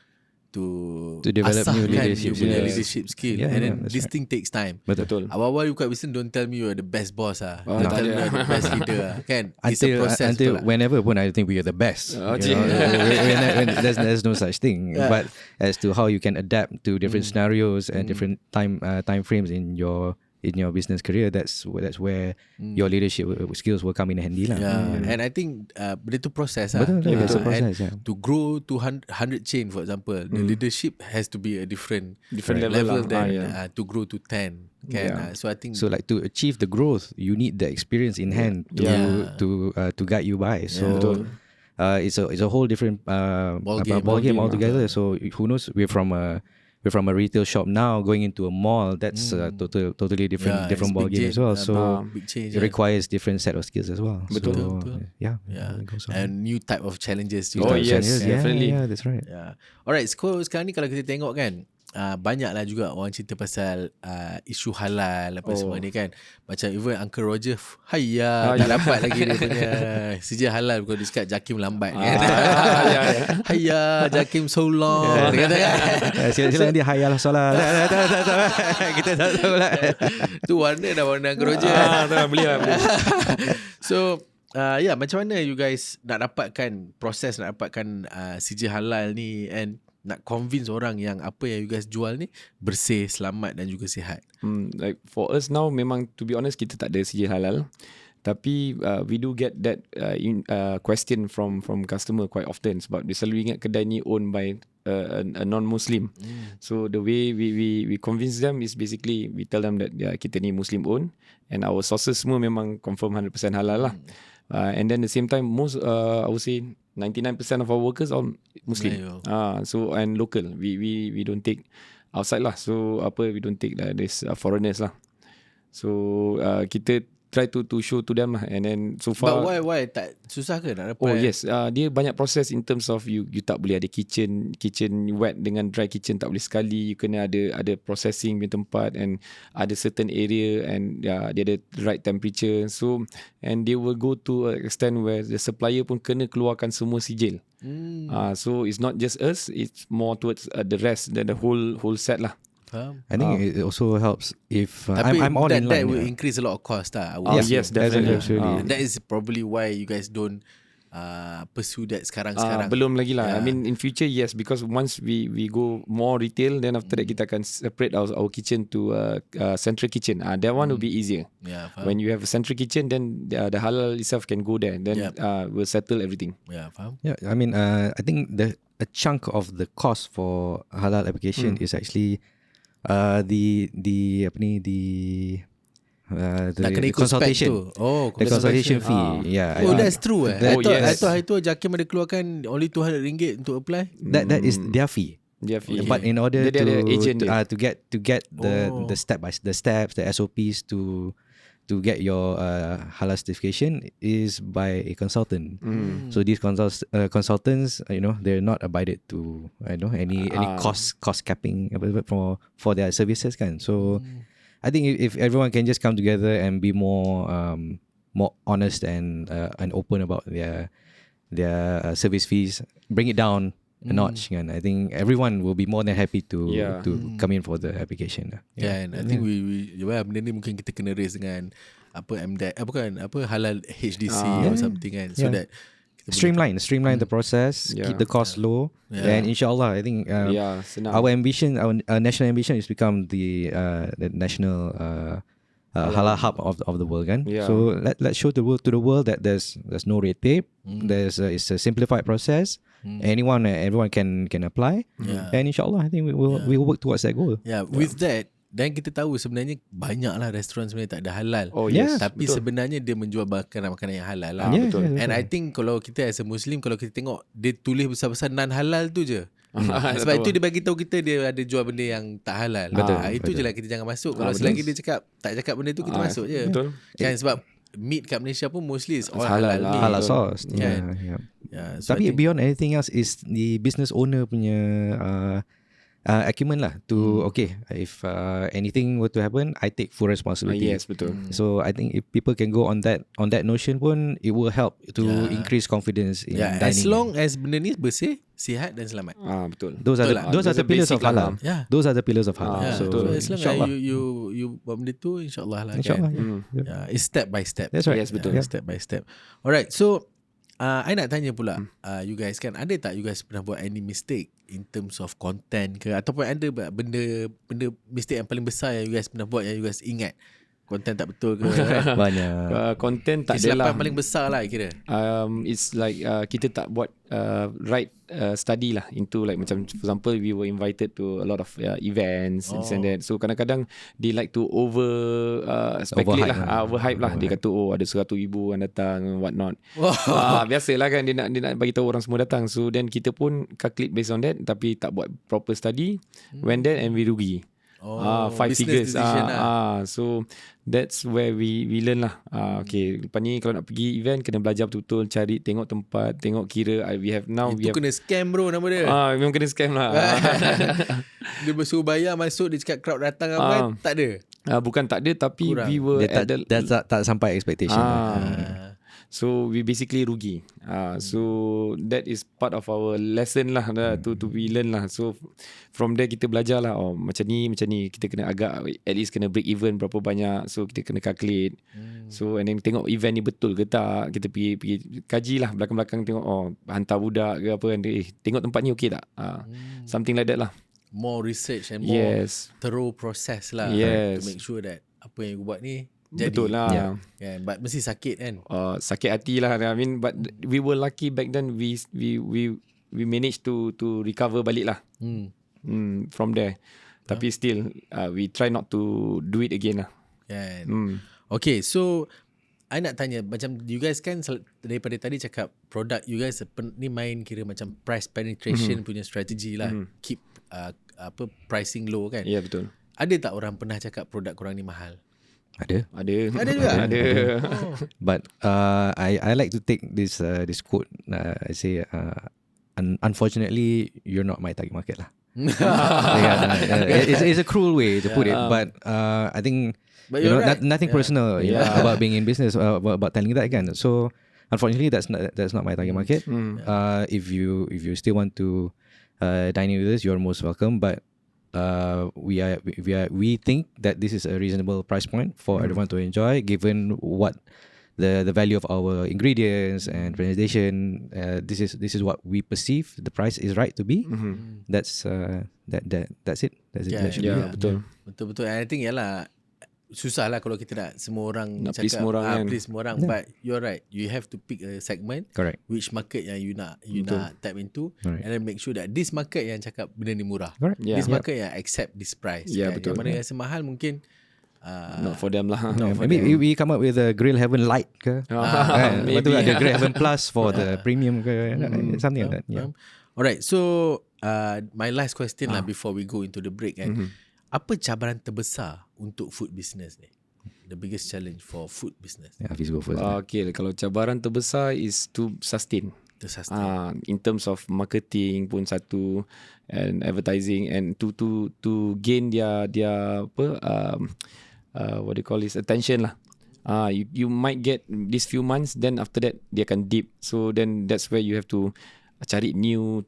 develop new leadership skill. And then this thing takes time. Betul. Awal-awal you kat business, don't tell me you're the best boss lah. Don't tell me you're the best leader lah. Kan? It's a process. Until whenever pun I think we are the best. When there's no such thing. But as to how you can adapt to different scenarios and different time frames in your business career, that's where your leadership skills will come in handy lah. And I think benda tu proses lah. Betul. Process, to grow to 100 chain, for example, the leadership has to be a different level than to grow to 10. So I think like to achieve the growth, you need the experience in hand to guide you by. So it's a whole different ball game altogether. So who knows, we're from a retail shop now going into a mall. That's a totally different ball game as well. So big change, it requires different set of skills as well. Betul. And new type of challenges. Definitely. Yeah, that's right. Alright, sekarang ni kalau kita tengok kan, banyaklah juga orang cerita pasal isu halal apa semua ni kan. Macam even Uncle Roger tak dapat lagi dia punya sijil halal, because dia cakap Jakim lambat kan. Jakim so long dia kata kan. Silang dia hayal solat. Kita tak tahu lah. Tu warna Uncle Roger. Boleh. So macam mana you guys nak dapatkan proses, nak dapatkan sijil halal ni, and nak convince orang yang apa yang you guys jual ni bersih, selamat dan juga sihat? Like for us now, memang to be honest, kita tak ada sijil halal. Tapi we do get that question from customer quite often, sebab dia selalu ingat kedai ni owned by a non-Muslim. So the way we convince them is basically we tell them that kita ni Muslim owned and our sources semua memang confirm 100% halal lah. And then the same time, most I would say 99% of our workers are Muslim. So and local. We don't take outside lah. So we don't take this foreigners lah. So kita try to show to them lah. And then so far, but why tak susah ke nak dapat? Oh yes, dia banyak proses in terms of you tak boleh ada kitchen wet dengan dry kitchen tak boleh sekali. You kena ada processing punya tempat and ada certain area and dia ada right temperature. So and they will go to an extent where the supplier pun kena keluarkan semua sijil. So it's not just us, it's more towards the rest, the whole set lah. I think it also helps if I'm all that, in that line. will increase a lot of cost lah. Yes, definitely. That is probably why you guys don't pursue that sekarang. Belum lagi lah. I mean in future yes, because once we go more retail, then after that kita akan separate our kitchen to central kitchen. That one will be easier. When you have a central kitchen, then the halal itself can go there. Then we'll settle everything. Faham? Yeah, I mean I think a chunk of the cost for halal application is actually the consultation. The consultation fee. Yeah. That's true. I thought Jakim ada keluarkan only RM200 untuk apply. That is their fee. But in order to get the steps, the SOPs to get your halal certification is by a consultant. So these consultants, they're not abided to any cost capping for their services kan. So I think if everyone can just come together and be more honest and open about their service fees, bring it down a notch kan, I think everyone will be more than happy to come in for the application. And I think we benda ni mungkin kita kena raise dengan halal HDC or something kan, so that streamline the process, keep the cost low, and inshallah I think our ambition, our national ambition is to become the national halal hub of the world kan. So let's show to the world that there's no red tape. It's a simplified process. Everyone can apply, and inshallah I think we will work towards that goal. With that, dan kita tahu sebenarnya banyaklah restoran sebenarnya tak ada halal. Tapi betul. Sebenarnya dia menjual makanan yang halal lah. Betul. And I think kalau kita as a Muslim, kalau kita tengok dia tulis besar-besar non halal tu je. Sebab itu dia bagi tahu kita dia ada jual benda yang tak halal. Itu je lah kita jangan masuk. Kalau selagi dia tak cakap benda tu, kita masuk je. Betul. Kan sebab meat kat Malaysia pun mostly is all halal meat. Halal source. So tapi beyond anything else is the business owner punya acumen lah to if anything were to happen, I take full responsibility. Yes, betul. So I think if people can go on that notion pun, it will help to increase confidence in dining. As long as benda ni bersih, sihat dan selamat. Betul. Those are the pillars of halal. Those are the pillars of halal. So as long as you buat benda tu, insyaAllah lah kan. It's step by step. That's right. Yes, betul. Step by step. Alright, so I nak tanya pula, you guys kan, ada tak you guys pernah buat any mistake in terms of content ke, ataupun ada benda mistake yang paling besar yang you guys pernah buat yang you guys ingat? Content tak betul ke? Banyak. Content tak ada lah. Kesilapan paling besar lah kira. It's like kita tak buat right study lah into like macam for example we were invited to a lot of events and that. So kadang-kadang they like to speculate overhype lah. Dia kata ada 100,000 yang datang what not. Biasalah kan dia nak bagi tahu orang semua datang. So then kita pun calculate based on that, tapi tak buat proper study. Went there and we rugi. 5 figures. So that's where we learn lah. Lepas ni kalau nak pergi event kena belajar betul-betul, cari tengok tempat, tengok kira itu kena scam bro nama dia. Memang kena scam lah. Dia bersuruh bayar masuk, dia cakap crowd datang apa, tak ada. Bukan tak ada, tapi kurang. We were tak sampai expectation. So we basically rugi. So that is part of our lesson lah, to we learn lah. So from there kita belajar lah, macam ni kita kena agak at least kena break even berapa banyak. So kita kena calculate. So and then tengok event ni betul ke tak. Kita pergi kaji lah belakang-belakang, tengok hantar budak ke apa, tengok tempat ni okey tak. Something like that lah. More research and more thorough process lah, to make sure that apa yang you buat ni jadi. Betul lah. But mesti sakit kan. Sakit hati lah. I mean, but we were lucky back then. We managed to recover balik lah. From there. Tapi still, we try not to do it again lah. Okay, so I nak tanya, macam you guys kan daripada tadi cakap produk you guys ni main kira macam price penetration punya strategi lah. Keep pricing low kan. Ya, betul. Ada tak orang pernah cakap produk korang ni mahal? Ada juga. Ada. But I like to take this quote. I say, unfortunately, you're not my target market lah. It's a cruel way to put it, but I think nothing personal about being in business, about telling that again. So unfortunately, that's not my target market. If you still want to dine in with us, you're most welcome. But we think that this is a reasonable price point for everyone to enjoy, given what the value of our ingredients and presentation. This is what we perceive the price is right to be. That's it. That's it. Betul. And I think susah lah kalau kita nak semua orang nak cakap please semua orang, but you're right, you have to pick a segment. Correct. Which market yang you nak tap into, and then make sure that this market yang cakap benda ni murah, this market yang accept this price. Betul. Yang mana yang rasa mahal mungkin not for them lah. Maybe we come up with a Grill Haven Light ke, lepas tu ada Grill Haven Plus for the premium ke, something like that. Alright, so my last question lah before we go into the break kan. Apa cabaran terbesar untuk food business ni? The biggest challenge for food business. Hafiz go first. Okay, kalau cabaran terbesar is to sustain. In terms of marketing pun satu, and advertising, and to gain their what do you call this, attention lah. You might get these few months, then after that dia akan dip. So then that's where you have to cari new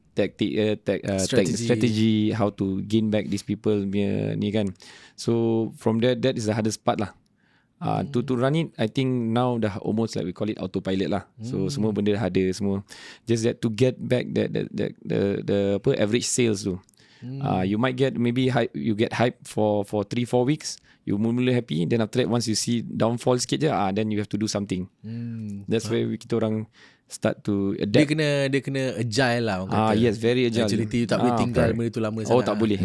strategy, how to gain back these people ni kan. So from there, that is the hardest part lah. To run it, I think now dah almost like we call it autopilot lah. So semua benda dah ada semua. Just that to get back the average sales tu. You might get maybe you get hype for 3-4 weeks. You mula happy, then after that once you see downfall sikit je, then you have to do something. That's where kita orang start to adapt. Dia kena agile lah orang kata. Yes, very agile. Agility, you tak boleh tinggal benda tu lama sangat. Tak boleh.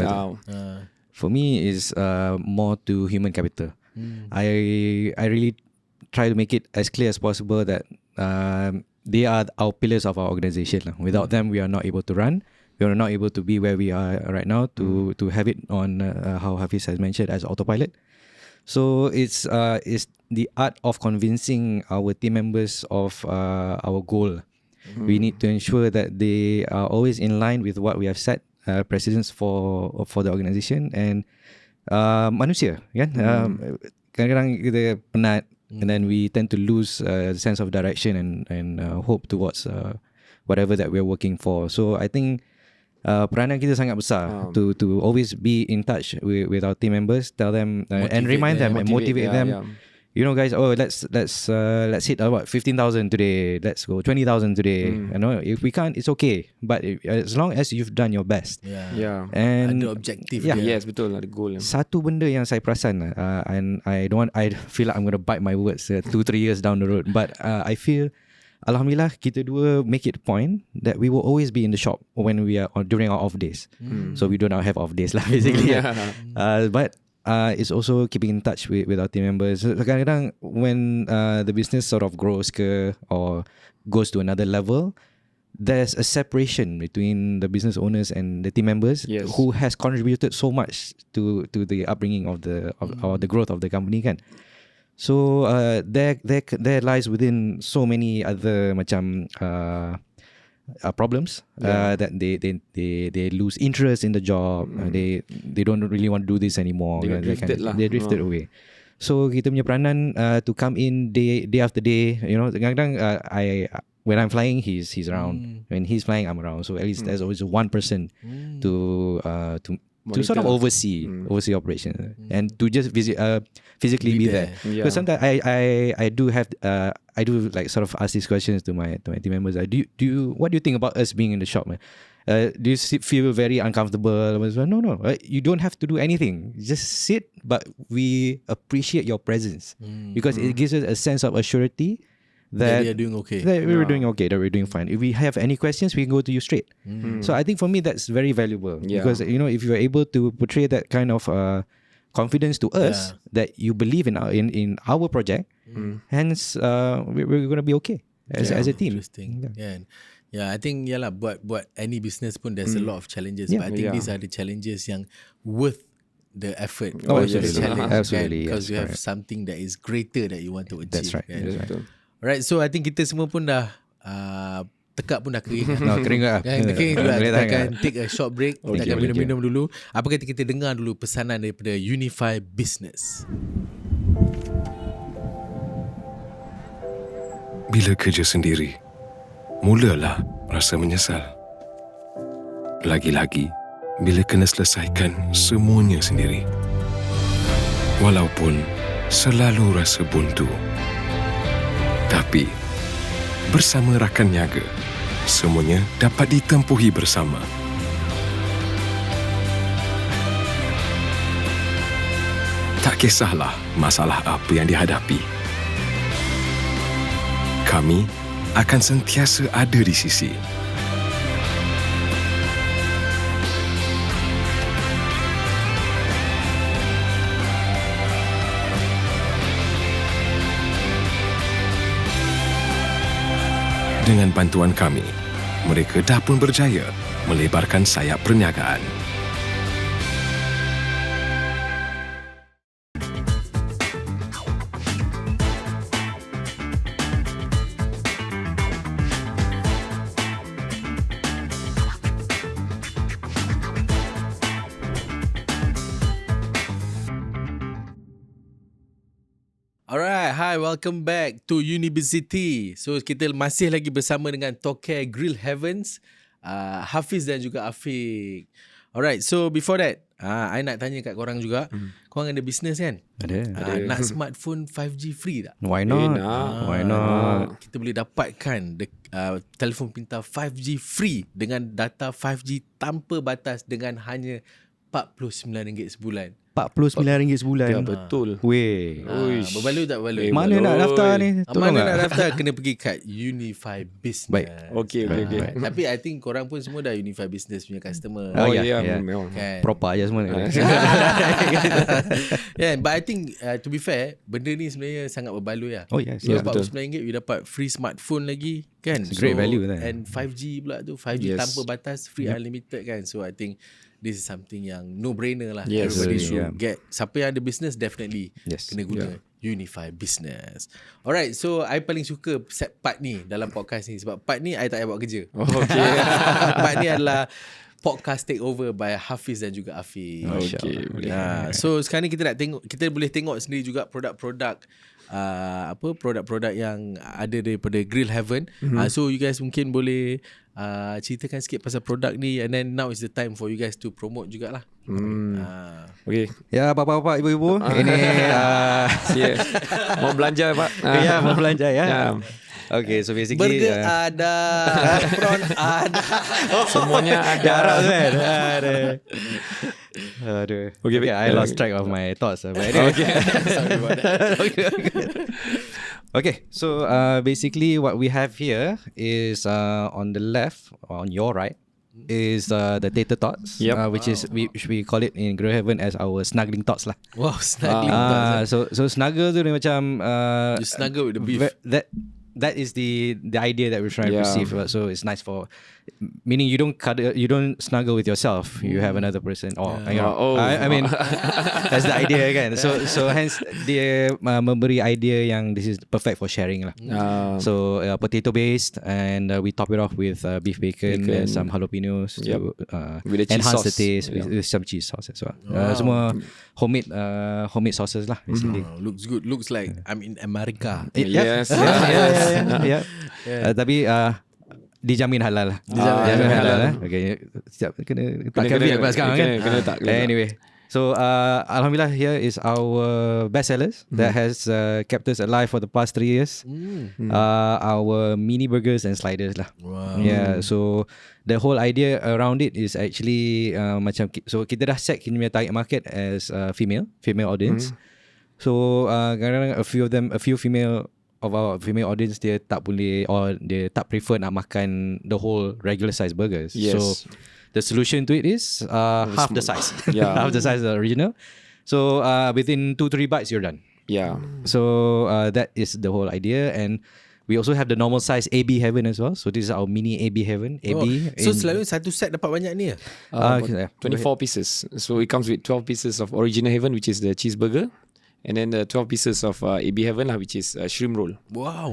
For me is more to human capital. I really try to make it as clear as possible that they are our pillars of our organisation. Without them, we are not able to run. We are not able to be where we are right now to have it on how Hafiz has mentioned as autopilot. So it's the art of convincing our team members of our goal. We need to ensure that they are always in line with what we have set precedents for the organisation and manusia kan. Kadang-kadang kita penat, and then we tend to lose the sense of direction and hope towards whatever that we're working for. So I think peranan kita sangat besar to always be in touch with our team members, tell them and remind them and motivate them. You know, guys, let's hit 15,000 today. Let's go 20,000 today. You know, if we can't, it's okay. But as long as you've done your best, and ada objektif. Yes, betul, ada goal. Satu benda yang saya perasan, and I feel like I'm going to bite my words 2-3 years down the road. But I feel, alhamdulillah, kita dua make it a point that we will always be in the shop when we are during our off days. So we do not have off days lah, basically. But it's also keeping in touch with our team members. So, kadang-kadang when the business sort of grows or goes to another level, there's a separation between the business owners and the team members who has contributed so much to the upbringing of or the growth of the company kan. So there lies within so many other macam problems that they lose interest in the job. They don't really want to do this anymore. They drifted away. So kita punya peranan to come in day after day. You know, kadang-kadang when I'm flying, he's around. When he's flying, I'm around. So at least there's always one person to sort of oversee operations and to just physically be there. Because sometimes I do like sort of ask these questions to my team members. What do you think about us being in the shop, man? Do you feel very uncomfortable? No. You don't have to do anything. Just sit, but we appreciate your presence because it gives us a sense of assurity that we are doing okay. That we're doing okay, that we're doing fine. If we have any questions, we can go to you straight. So I think for me that's very valuable because you know, if you're able to portray that kind of confidence to us that you believe in our project, hence we're going to be okay as a team. Interesting. Yeah, I think buat any business pun there's a lot of challenges, but I think these are the challenges yang worth the effort. Absolutely. Because you have something that is greater that you want to achieve. That's right. Kan? That's right. Alright, so I think kita semua pun dah tekak pun dah kering. Kering lah. Kering juga. Kita akan take a short break. Kita akan minum-minum dulu. Apa kata kita dengar dulu pesanan daripada Unifi Business. Bila kerja sendiri, mulalah rasa menyesal. Lagi-lagi bila kena selesaikan semuanya sendiri. Walaupun selalu rasa buntu. Tapi, bersama rakan niaga, semuanya dapat ditempuhi bersama. Tak kisahlah masalah apa yang dihadapi. Kami akan sentiasa ada di sisi. Dengan bantuan kami, mereka dah pun berjaya melebarkan sayap perniagaan. Alright, hi, welcome back to University. So kita masih lagi bersama dengan Tengok Grill Haven, Hafiz dan juga Afiq. Alright, so before that, I nak tanya kat korang juga, korang ada business kan? Ada. Nak smartphone 5G free tak? Why not? Why not? Kita boleh dapatkan telefon pintar 5G free dengan data 5G tanpa batas dengan hanya RM49 sebulan. RM49 sebulan. Ya, betul. Weh. Berbaloi tak berbaloi? Mana nak daftar ni? Mana nak daftar? Kena pergi kat Unifi Business. Baik. Okay. Tapi I think korang pun semua dah Unifi Business punya customer. Memang. Kan? Proper je semua. Yeah, but I think to be fair, benda ni sebenarnya sangat berbaloi lah. Oh yes. RM49 you dapat free smartphone lagi kan? It's a great value then. And 5G pula tu, 5G tanpa batas, free unlimited kan. So I think this is something yang no-brainer lah. Everybody should get. Siapa yang ada business, definitely kena guna Unifi Business. Alright, so I paling suka part ni dalam podcast ni. Sebab part ni I tak payah buat kerja. Part ni adalah podcast take over by Hafiz dan juga Afiq. So sekarang ni kita boleh tengok sendiri juga produk-produk produk-produk yang ada daripada Grill Haven. So you guys mungkin boleh ceritakan sikit pasal produk ni, and then now is the time for you guys to promote jugalah. Okay. Ya, bapak-bapak, ibu-ibu, ini mau belanja Pak. ya, mau belanja ya. Okay, so basically burger ada, prawn ada. Semuanya ada. Aduh. Okay, I lost track of my thoughts. But anyway. Sorry about that. Okay, so basically what we have here is on the left, or on your right, is the tater tots, which we call it in Grill Haven as our snuggling tots lah. Wow, snuggling tots. So snuggle tu dia macam you snuggle with the beef. that is the idea that we're trying to receive. So it's nice for, meaning you don't snuggle with yourself. You have another person. I mean, that's the idea again. So hence dia memberi idea yang this is perfect for sharing lah. So potato based, and we top it off with beef bacon and some jalapenos to with the cheese enhance sauce. the taste with some cheese sauce as well. Semua homemade sauces lah basically. Looks good. Looks like I'm in America. Yes. Tapi dijamin halal lah. Dijamin halal lah. Okay. Siap kena takkan biar sekarang kan. Kena tak. Anyway. So alhamdulillah, here is our best sellers that has kept us alive for the past 3 years. Our mini burgers and sliders lah. Wow. Yeah, so the whole idea around it is actually macam, so kita dah set kita punya target market as female audience. So kadang-kadang a few female of our female audience, dia tak boleh, or dia tak prefer nak makan the whole regular size burgers. Yes. So the solution to it is half the size. Half the size of the original. So within 2-3 bites you're done. Yeah. So that is the whole idea. And we also have the normal size AB Heaven as well. So this is our mini AB Heaven. AB. So selalu satu set dapat banyak ni? 24 pieces. So it comes with 12 pieces of original Heaven, which is the cheeseburger. And then the 12 pieces of AB Heaven lah, which is shrimp roll. Wow,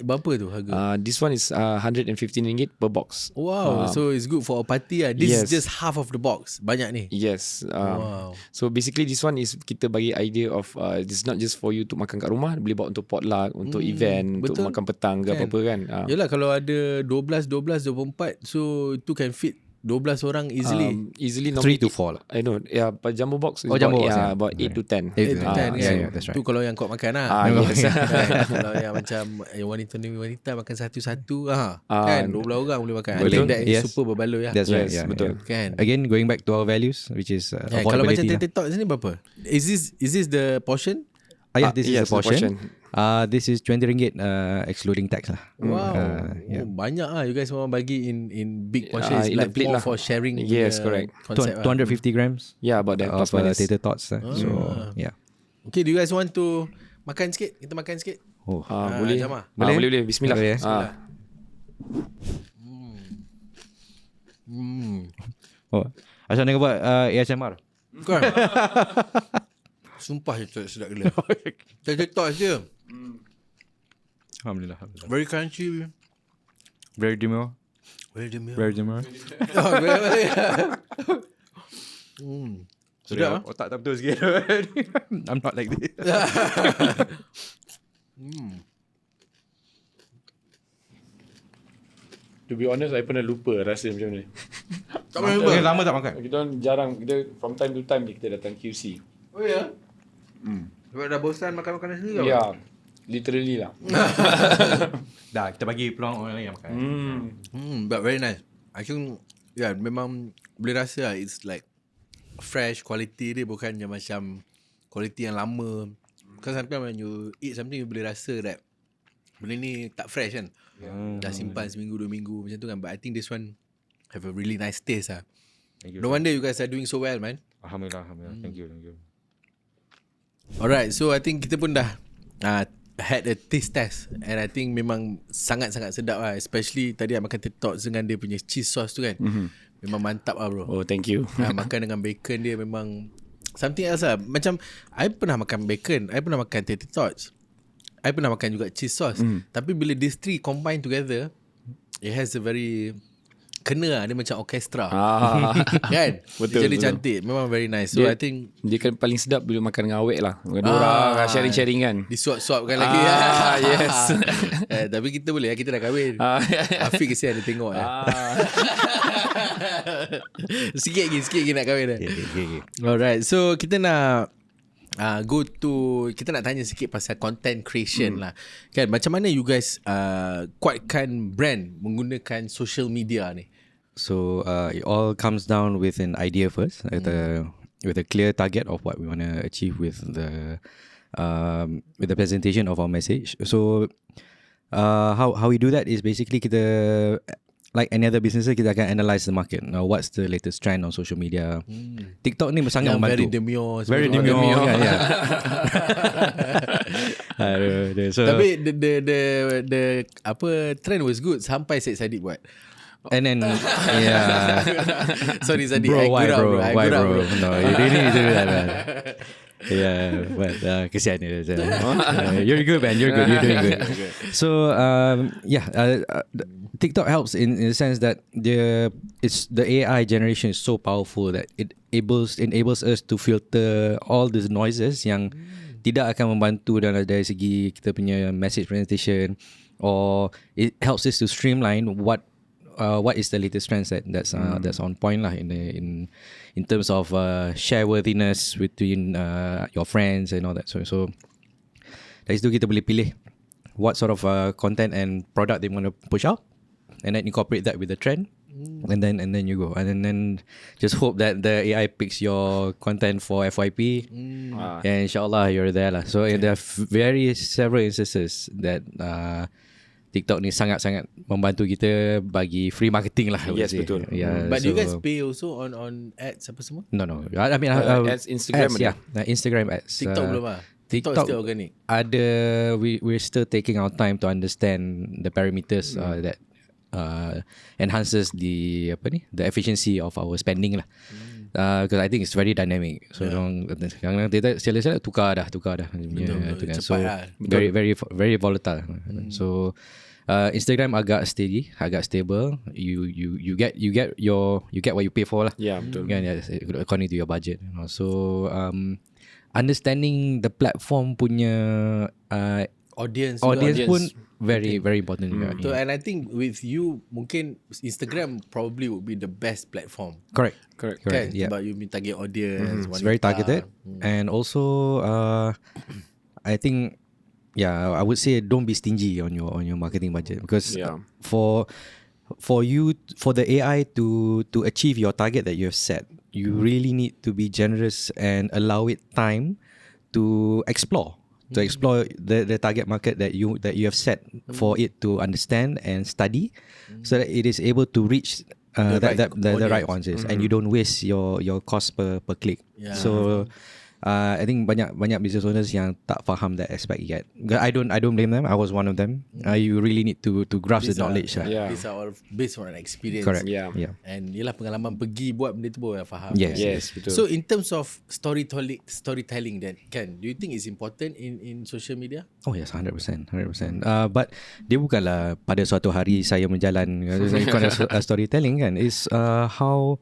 berapa tu harga? This one is RM115 per box. Wow, so it's good for a party lah. This is just half of the box. Banyak ni. Yes. Wow. So basically this one is kita bagi idea of this is not just for you to makan kat rumah, boleh bawa untuk potluck, untuk event, betul. untuk makan petang ke apa-apa kan. Yelah, kalau ada 12, 24, so itu can fit 12 orang easily. Easily 3 to 4 lah. I know. Yeah, but jumbo box is jumbo box, about 8 to 10. 8 to 10 kan. Yeah, that's right. Tu kalau yang kau makan lah. Yes. Kalau yang macam wanita makan satu-satu kan 12 orang boleh makan. I Betul. think that is super berbaloi lah. That's right. Yes, Yeah, betul. Kan. Again, going back to our values, which is Kalau macam affordability lah. TikTok ni berapa? Is this the portion? This is yes, the the portion. This is RM20 excluding tax lah. Wow. Banyak lah. You guys want bagi in big portions. in a Like plate more lah. for sharing. Yes, correct. Concept 250 grams Yeah, about that. of Plus minus. tater tots. So yeah. Okay, do you guys want to makan sikit? Kita makan sikit. Boleh. Jama. Boleh. Bismillah. Boleh, Asal nak buat ASMR? Bukan. Sumpah sedap gila. TikTok je. Alhamdulillah. Very crunchy. Very demure. Very demure. Very demure. Sedap otak tak betul sikit. I'm not like this. To be honest, I pernah lupa rasa macam ni. Tak boleh lupa. Lama tak makan. Kita orang jarang, kita from time to time kita datang QC. Oh ya? Sebab dah bosan makan makanan sendiri tau. Yeah, literally lah. Dah, kita bagi peluang orang lain yang makan. But very nice. I think memang boleh rasa lah, it's like fresh quality dia, bukan macam quality yang lama. Because sometimes when you eat something, you boleh rasa that benda ni tak fresh kan. Dah simpan seminggu 2 minggu macam tu kan. But I think this one have a really nice taste lah. No wonder you guys are doing so well, man. Alhamdulillah. Thank you. Alright, so I think kita pun dah had a taste test, and I think memang sangat-sangat sedap lah. Especially tadi I makan TikTok dengan dia punya cheese sauce tu kan. Memang mantap lah bro. Oh, thank you. Makan dengan bacon dia memang something else lah. Macam I pernah makan bacon, I pernah makan TikTok, I pernah makan juga cheese sauce. Tapi bila these three combine together, it has a very kena lah. Dia macam orkestra. Kan? Betul, Jadi betul. cantik. Memang very nice. So Dia- I think Dia kan paling sedap bila makan dengan awek lah. Orang sharing-sharing kan. disuap-suapkan lagi. Yes. Tapi kita boleh lah. Kita dah kahwin. Afiq kesian dia tengok Sikit lagi nak kahwin dah. Okay. Alright, so kita nak kita nak tanya sikit pasal content creation lah. Kan, macam mana you guys kuatkan brand menggunakan social media ni? So it all comes down with an idea first, with a clear target of what we want to achieve with the presentation of our message. So how we do that is basically kita, like any other business, kita akan analyse the market. Now, what's the latest trend on social media? TikTok ni sangat Yang membantu. very demure. Very demure. Yeah. So, Tapi the apa trend was good sampai Syed Saddiq buat. and then yeah, Sorry Saddiq, bro, I why gurau, bro? I Why gurau, bro? No, you really need to do that, man. Yeah, but kesian dia. You're good, man. You're good. You're doing good. So TikTok helps in the sense that the AI generation is so powerful that it enables us to filter all these noises yang tidak akan membantu dari segi kita punya message presentation, or it helps us to streamline what is the latest trends that's on point lah in terms of share worthiness between your friends and all that. So dari situ kita boleh pilih what sort of content and product they want to push out, and then incorporate that with the trend, and then you go, and then just hope that the AI picks your content for FYP, and inshallah you're there lah. So there are several instances that TikTok ni sangat-sangat membantu kita bagi free marketing lah. Yes, betul. Yeah, But do you guys pay also on ads apa semua? No. I mean ads, Instagram ads, ada. Instagram ads. TikTok belum lah. TikTok still organic. We're still taking our time to understand the parameters that enhances the efficiency of our spending lah. Because I think it's very dynamic. So kadang-kadang kita sila-sila tukar dah. Betul. So Cepat lah. very very very volatile. So Instagram agak steady, agak stable. You get what you pay for lah. Yeah, betul. Kan, according to your budget. So understanding the platform punya Audience pun very very important juga. So, and I think with you mungkin Instagram probably would be the best platform. Correct. Kan? Yeah. Sebab you target audience. It's very targeted, and also I think I would say don't be stingy on your marketing budget, because for the AI to achieve your target that you have set, you really need to be generous and allow it time to explore. To explore the target market that you have set for it to understand and study, so that it is able to reach the right ones, and you don't waste your cost per click. Yeah. So I think banyak business owners yang tak faham that aspect yet. I don't blame them. I was one of them. You really need to grasp the knowledge. These are all based on experience. Correct. Yeah. And yelah pengalaman pergi buat benda tu baru faham. Yes. Betul. So in terms of storytelling then, do you think it's important in social media? Oh yes, 100%. But dia bukanlah pada suatu hari saya menjalan storytelling kan. It's how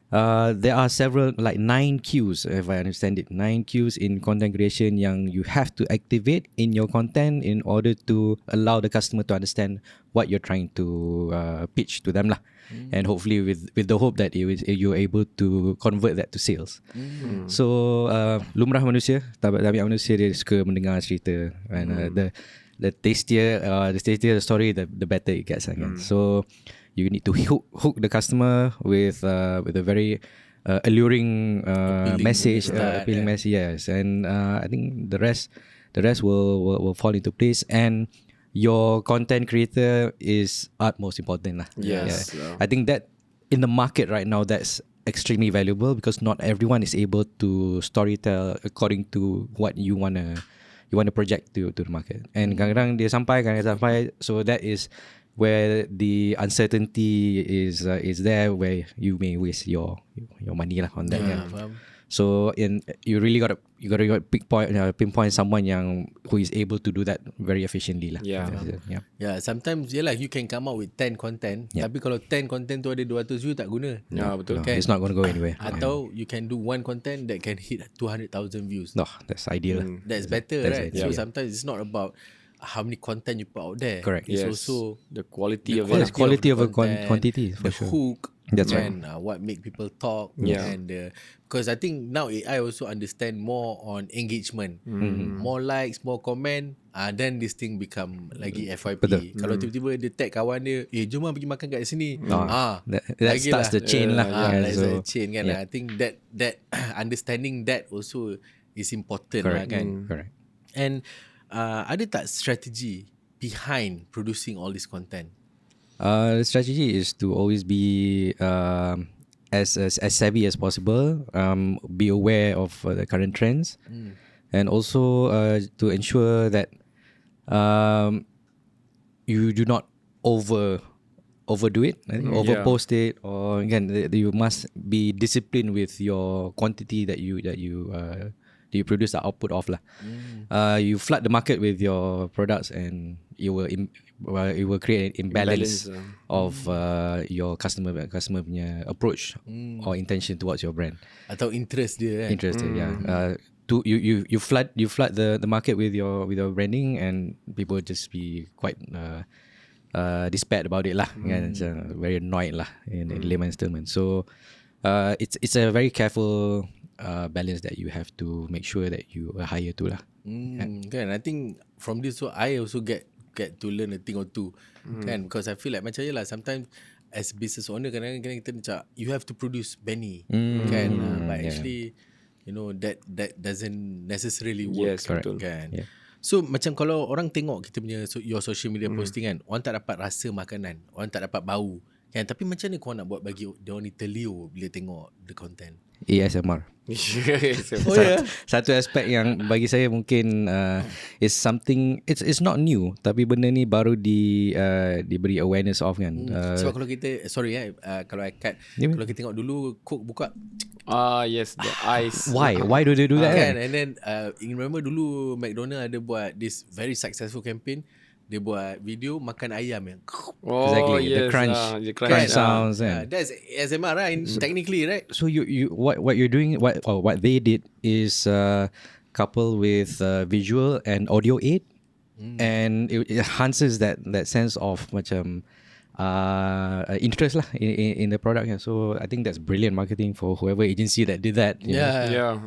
there are several, like 9 cues, if I understand it, 9 cues in content creation yang you have to activate in your content in order to allow the customer to understand what you're trying to pitch to them lah. And hopefully with the hope that you're able to convert that to sales. So lumrah manusia, tabiat manusia, dia suka mendengar cerita, and the tastier the story, the better it gets again. So you need to hook the customer with a very alluring message, appealing message. Yes, and I think the rest will fall into place. And your content creator is utmost important lah. Yes. Yeah. I think that in the market right now, that's extremely valuable, because not everyone is able to storytell according to what you wanna project to the market. And kadang-kadang dia sampai. So that is where the uncertainty is there, where you may waste your money lah on that. So you really got to pinpoint someone who is able to do that very efficiently lah. Yeah, sometimes you can come out with 10 content, tapi kalau 10 content tu ada 200 view tak guna. Betul. No, it's not going to go anywhere. Atau you can do one content that can hit 200,000 views. No, that's ideal. That's better, That's right? ideal. So sometimes it's not about how many content you put out there. Correct. It's Yes. also The quality of Yes, it. quality of the a content, quantity for the sure. hook. That's right. And what make people talk. Yeah. And because I think now AI also understand more on engagement. More likes, more comment. Then this thing become lagi FYP. Betul. Kalau tiba-tiba dia tag kawan dia, jom pergi makan kat sini. That starts the chain lah. That's So, the chain kan. I think that understanding that also is important lah correct. kan. Correct. And ada tak strategi behind producing all this content? The strategy is to always be as savvy as possible. Be aware of the current trends. and also to ensure that you do not overdo it, I think, overpost it, or again, you must be disciplined with your quantity that you produce the output of lah. You flood the market with your products, and it will create an imbalance of your customer punya approach or intention towards your brand. Atau interest dia kan. Interest, yeah. You flood the market with your branding, and people just be quite despaired about it lah. Kan? It's very annoyed lah in layman's terms. So it's a very careful balance that you have to make sure that you hire to lah. Kan, I think from this, so I also get to learn a thing or two, kan, because I feel like macam yelah, sometimes as business owner kadang-kadang kita macam you have to produce many, kan, but actually you know that doesn't necessarily work. Yes, betul. Kan. Yeah. So macam kalau orang tengok kita punya your social media posting kan, orang tak dapat rasa makanan, orang tak dapat bau kan, tapi macam ni kau nak buat bagi dia orang ni terliur bila tengok the content? ASMR. Oh yeah. Satu aspek yang bagi saya mungkin is something, it's not new, tapi benda ni baru diberi awareness of kan. Sebab kalau kita kalau I cut, kalau kita tengok dulu Coke buka Yes, the ice. Why do they do that kan, kan? and then you remember dulu McDonald ada buat this very successful campaign. Dia buat video makan ayam yang Exactly, the crunch sounds and that's ASMR right, technically, right? so you what you're doing, what they did is couple with visual and audio aid, and it enhances that sense of macam interest lah in the product. So I think that's brilliant marketing for whoever agency that did that. you know. Yeah.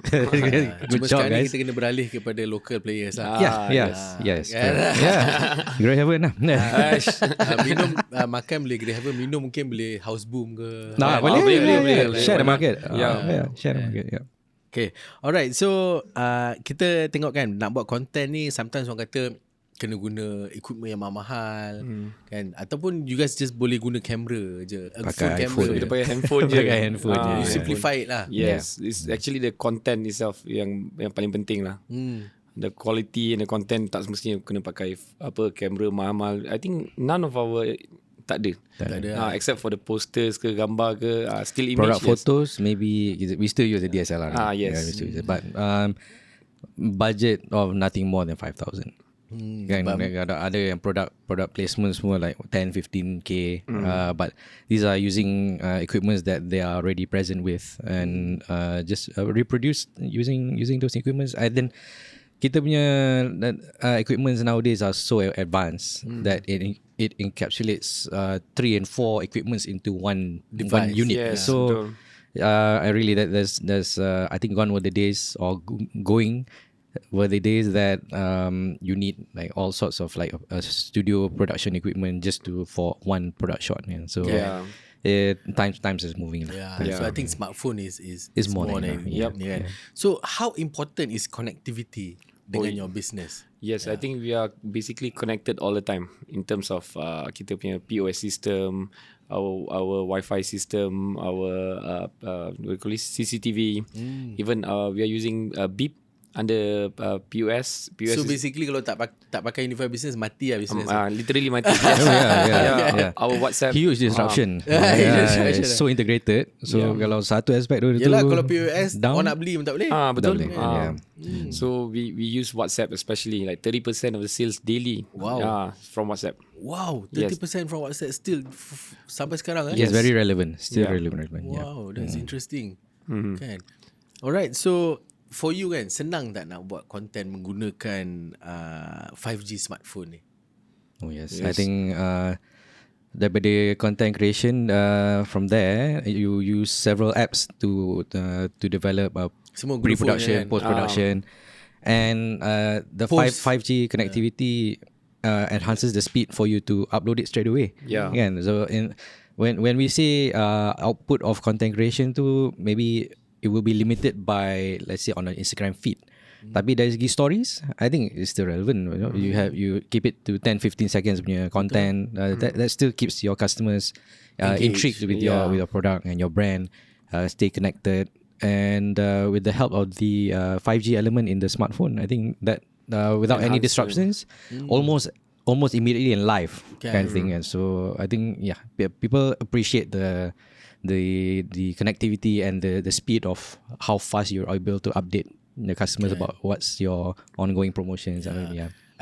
Good Cuma job, sekarang ni guys. kita kena beralih kepada local players lah. Yes. Correct. Yeah. Grill Haven lah. Minum makan boleh Grill Haven, minum mungkin boleh House Boom ke. Boleh. Share the Boleh. market. Yeah. Share the market. Yeah. Okay, alright. So kita tengok kan, nak buat content ni sometimes orang kata kena guna equipment yang mahal, kan, ataupun you guys just boleh guna kamera je, Pakai phone camera iPhone je. Kita pakai handphone je. Pakai handphone je. You Yeah. simplify it lah. Yes, it's actually the content itself yang paling penting lah. The quality and the content tak semestinya kena pakai kamera mahal. I think none of our tak ada. Tak ada. Except for the posters ke gambar ke still image. Product photos, maybe we still use the DSLR. Yes. Yeah, we still use it. But budget of nothing more than 5,000. Kan, ada yang product placement semua like 10-15k, but these are using equipments that they are already present with, and just reproduce using those equipments. And then kita punya equipments nowadays are so advanced that it encapsulates 3 and 4 equipments into one unit. Yes, So I really there's I think gone were the days, or going were the days that you need like all sorts of like a studio production equipment just for one product shot. Yeah. So times is moving. So I think smartphone is more than than enough. kan. So how important is connectivity dengan your business? Yes, I think we are basically connected all the time in terms of kita punya POS system, our Wi-Fi system, our we call it CCTV. Even we are using beep under POS. So basically kalau tak pakai Unifi Business, mati lah business. Literally mati. Yeah. Our WhatsApp. Huge disruption. It's so integrated. So kalau satu aspek tu, Yelah, kalau POS down, orang nak beli pun tak boleh. Betul. Tak boleh. So we use WhatsApp especially, like 30% of the sales daily. Wow. From WhatsApp. Wow, 30% from WhatsApp still sampai sekarang. Yes, very relevant. Still relevant. Wow, that's interesting. Kan. Alright, so for you kan, senang tak nak buat content menggunakan 5G smartphone ni? Oh yes. I think daripada content creation, from there you use several apps to develop Semua guna pre-production, phone kan? post-production, and the 5G connectivity enhances the speed for you to upload it straight away. Yeah. Kan? So when we say output of content creation tu, maybe it will be limited by, let's say, on an Instagram feed. Tapi dari segi stories, I think it's still relevant. You know? You keep it to 10-15 seconds punya content. That still keeps your customers intrigued with your product and your brand. Stay connected. and with the help of the 5G element in the smartphone, I think that without any disruptions, almost immediately in live kind of thing. And so I think people appreciate the connectivity and the speed of how fast you're able to update the customers about what's your ongoing promotions.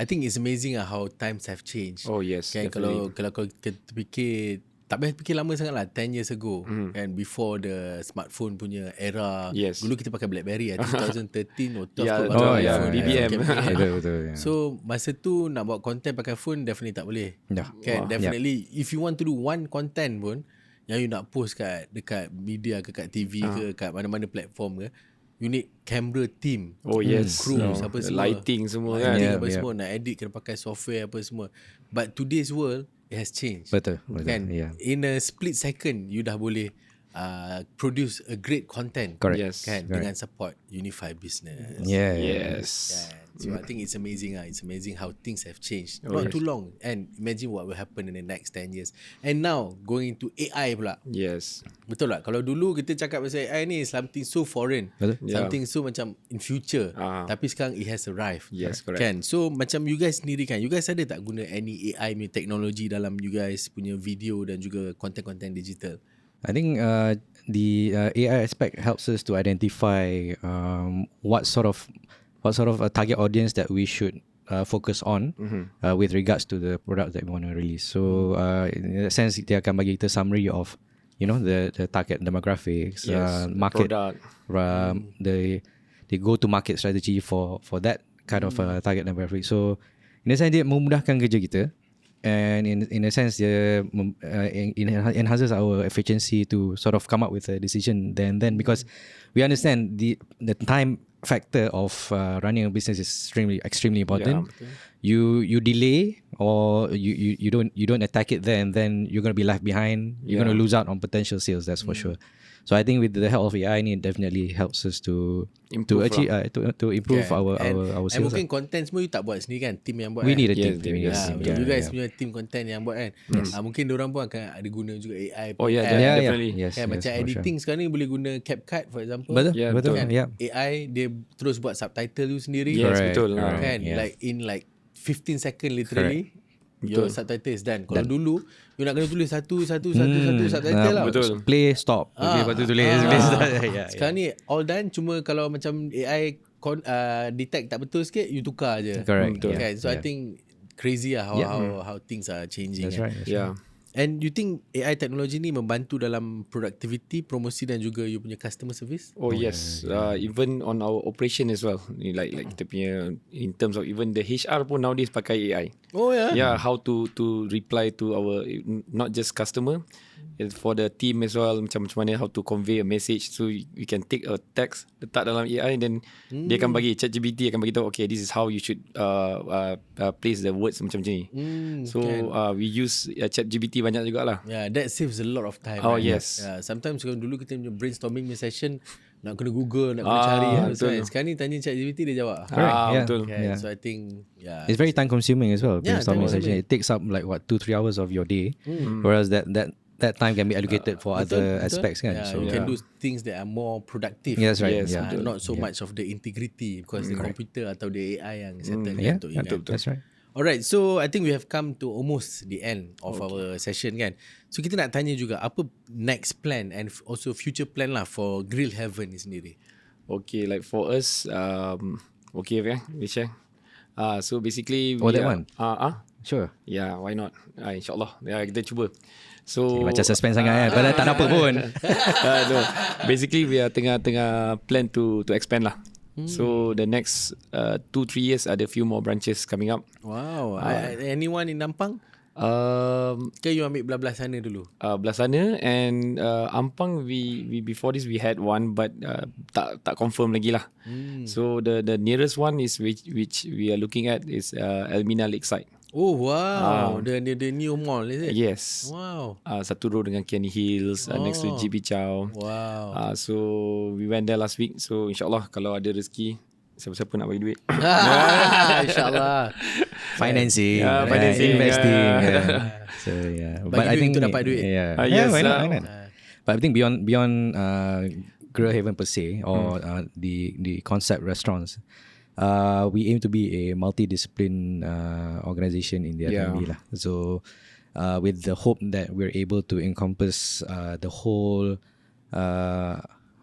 I think it's amazing how times have changed. Oh yes, Kan, kalau kita fikir, tak payah fikir lama sangat lah, 10 years ago, kan, before the smartphone punya era. Dulu kita pakai BlackBerry, I think 2013 or 12 BBM. Betul. So masa tu nak buat content pakai phone definitely tak boleh. Kan, definitely if you want to do one content pun yang you nak post dekat media ke, kat TV ke, kat mana-mana platform ke, you need camera team. Crew, apa semua, lighting semua kan. Apa semua, nak edit kena pakai software apa semua. But today's world, it has changed. Betul. Kan? In a split second, you dah boleh produce a great content. Correct. Kan? Dengan support Unifi Business. Yes. Kan? So I think it's amazing. It's amazing how things have changed. Not too long. And imagine what will happen in the next 10 years. And now, going to AI pula. Yes. Betul tak? Kalau dulu kita cakap pasal AI ni something so foreign. Something so macam in future. Tapi sekarang it has arrived. Yes, correct. Kan? So macam you guys sendiri kan, you guys ada tak guna any AI punya teknologi dalam you guys punya video dan juga content-content digital? I think the AI aspect helps us to identify what sort of a target audience that we should focus on with regards to the product that we want to release. So in a sense, dia akan bagi kita summary of the target demographics, market, the go to market strategy for that kind of target demographic. So in a sense, dia memudahkan kerja kita. And in a sense, enhances our efficiency to sort of come up with a decision then because we understand the time factor of running a business is extremely important. You delay or you don't attack it there, and then you're going to be left behind. You're going to lose out on potential sales, that's for sure. So I think with the help of AI, it definitely helps us to improve our sales. And mungkin content semua you tak buat sendiri kan, team yang buat. We need a team. You guys punya team content yang buat kan. Mungkin diorang pun akan ada guna juga AI. Definitely. Macam editing sekarang ni boleh guna CapCut for example. Betul. Kan? AI dia terus buat subtitle you sendiri. Yes, betul. Kan? Like in 15 second literally. Your subtitle is done. Kalau dulu you nak kena tulis satu subtitle lah. Betul. Play, stop. Lepas tu tulis. Sekarang ni all done. Cuma kalau macam AI detect tak betul sikit, you tukar je. Correct. Okay. So I think crazy lah how things are changing. That's right. And you think AI teknologi ni membantu dalam productivity, promosi dan juga you punya customer service? Yes. Even on our operation as well. Like kita punya, in terms of even the HR pun nowadays pakai AI. How to reply to our, not just customer, for the team as well, macam mana how to convey a message. So you can take a text, letak dalam AI, then dia akan bagi, ChatGPT akan bagi tahu, okay, this is how you should place the words macam ni. So we use ChatGPT banyak jugalah. That saves a lot of time. Yes. Sometimes kalau dulu kita punya brainstorming session nak kena Google, nak kena cari. Sekarang ni tanya ChatGPT dia jawab. Betul. So I think it's very time consuming as well. Brainstorming session, it takes up like 2-3 hours of your day, whereas that time can be allocated for other aspects kan. So you can do things that are more productive. That's right. Not so much of the integrity, because the computer atau the AI yang settle untuk you. That's right. Alright, so I think we have come to almost the end of our session kan. So kita nak tanya juga, apa next plan and also future plan lah for Grill Haven ni sendiri? Okay, like for us, okay, we share. So basically, that one? Sure. Yeah, why not? InsyaAllah, kita cuba. So macam suspense sangat kan, padahal tak ada apa pun. No. Basically, we are tengah plan to expand lah. So the next 2-3 years ada few more branches coming up. Wow. Anyone in Ampang? Ke you ambil belah-belah sana dulu? Belah sana, and Ampang we before this we had one, but tak confirm lagi lah. So the nearest one is which we are looking at is Elmina Lakeside. Oh wow, the new mall is it? Yes. Wow. Satu row dengan Kenny Hills, next to GB Chow. Wow. So we went there last week. So insyaAllah kalau ada rezeki, siapa-siapa nak bagi duit. InsyaAllah. Financing, investing. So but I think untuk dapat duit. Why not? But I think beyond Grill Haven per se, or the concept restaurants, we aim to be a multidiscipline organization in the F&B lah. So with the hope that we're able to encompass the whole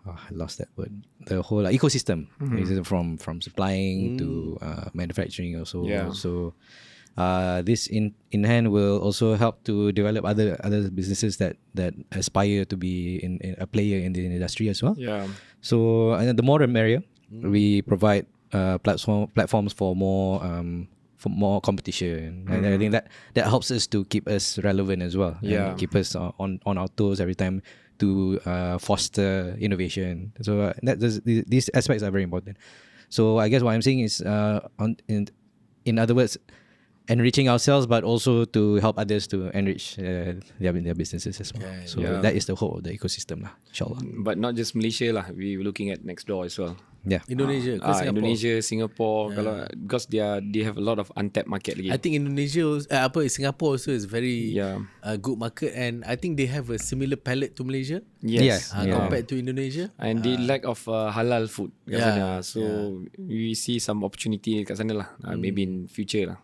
I lost that word. The whole ecosystem, from supplying to manufacturing also. Yeah. So this in hand will also help to develop other businesses that aspire to be in a player in the industry as well. Yeah. So the more the merrier. We provide platforms for more competition, and I think that helps us to keep us relevant as well. Yeah. And keep us on our toes every time to foster innovation. So these aspects are very important. So I guess what I'm saying is, in other words, enriching ourselves, but also to help others to enrich their businesses as well. So that is the whole of the ecosystem lah, inshallah. But not just Malaysia lah. We're looking at next door as well. Yeah. Indonesia ke Singapore? Indonesia, Singapore. Kalau because they have a lot of untapped market lagi. I think Indonesia Singapore also is very good market, and I think they have a similar palate to Malaysia. Yes. Compared to Indonesia. And the lack of halal food kat sana. So we see some opportunity kat sana lah. Maybe in future lah.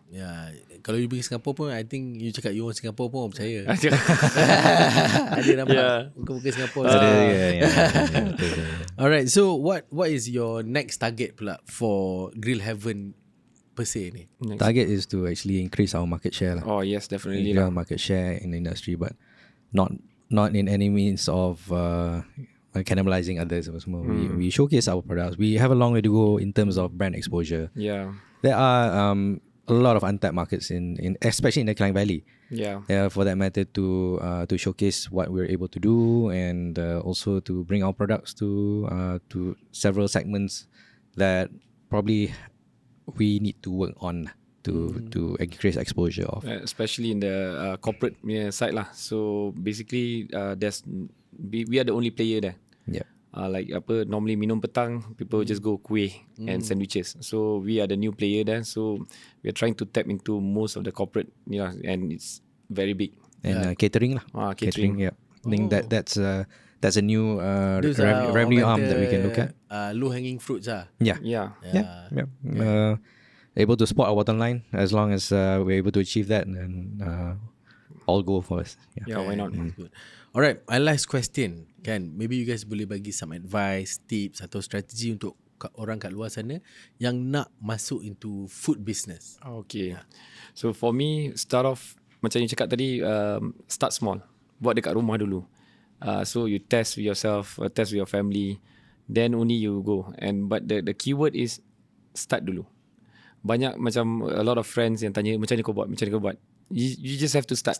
Kalau you pergi Singapore pun, I think you cakap you orang Singapore pun orang percaya. Ada nampak muka-muka Singapore. Alright, so what is your next target pula for Grill Haven per se ni? Target is to actually increase our market share lah. Oh yes, definitely Increase lah. our market share in the industry, but not in any means of cannibalizing others. We showcase our products. We have a long way to go in terms of brand exposure. Yeah. There are a lot of untapped markets in especially in the Klang Valley. For that matter, to showcase what we're able to do, and also to bring our products to several segments that probably we need to work on to increase exposure of. Especially in the corporate side lah. So basically, we are the only player there. Yeah. Like normally minum petang, people just go kuih and sandwiches. So we are the new player there. So we are trying to tap into most of the corporate, and it's very big. And catering lah. Catering. Yeah. I think that's a new revenue arm that we can look at. Low hanging fruits ah. Yeah. Able to support our bottom line, as long as we're able to achieve that, and all go for us. Yeah, why not? Good. Alright, my last question kan, maybe you guys boleh bagi some advice, tips atau strategi untuk orang kat luar sana yang nak masuk into food business. Okay. So for me, start off macam you cakap tadi, start small. Buat dekat rumah dulu. So you test with yourself, test with your family, then only you go. But the keyword is start dulu. Banyak macam a lot of friends yang tanya macam ni kau buat. You just have to start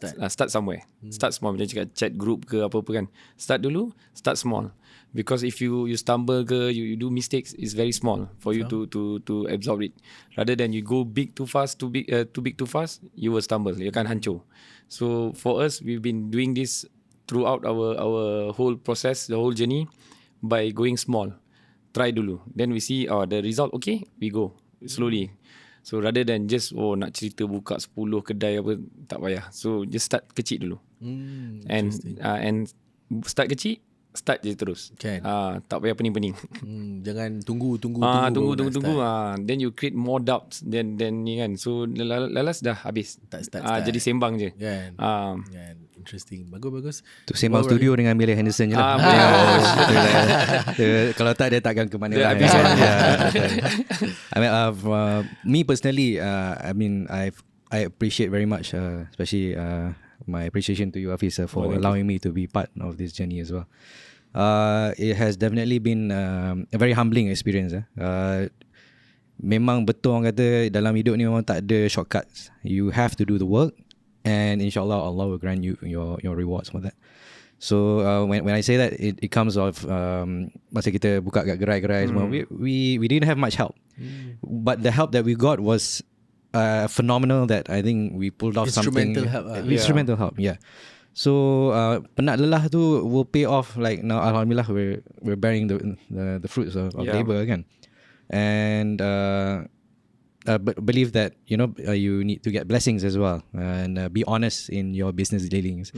somewhere. Start small. Macam cakap chat group ke apa-apa kan. Start dulu, start small. Because if you stumble ke, you do mistakes, it's very small for you to absorb it. Rather than you go big too fast, too big too fast, you will stumble. You akan hancur. So for us, we've been doing this throughout our whole process, the whole journey, by going small. Try dulu. Then we see the result okay, we go slowly. So rather than just nak cerita buka 10 kedai apa, tak payah. So just start kecil dulu. And start kecil, start je terus. Tak payah pening-pening. Jangan tunggu. Then you create more doubts then ni kan. So lalas dah habis. Start. Jadi sembang je. Kan. Interesting. Bagus. Tu sembang studio dengan Billy Henderson je lah. Kalau tak, dia takkan ke mana lah. I mean, me personally, I appreciate very much, especially my appreciation to you, Hafiz, for allowing me to be part of this journey as well. It has definitely been a very humbling experience. Memang betul orang kata dalam hidup ni memang tak ada shortcuts. You have to do the work, and inshallah Allah will grant you your rewards for that. So when I say that, it comes of masa kita buka kat gerai-gerai semua, we didn't have much help, but the help that we got was phenomenal. That I think we pulled off Instrumental something. Instrumental help. Yeah. So penat lelah tu will pay off. Like now, alhamdulillah, we're bearing the fruits of labor kan, and believe that you need to get blessings as well, and be honest in your business dealings.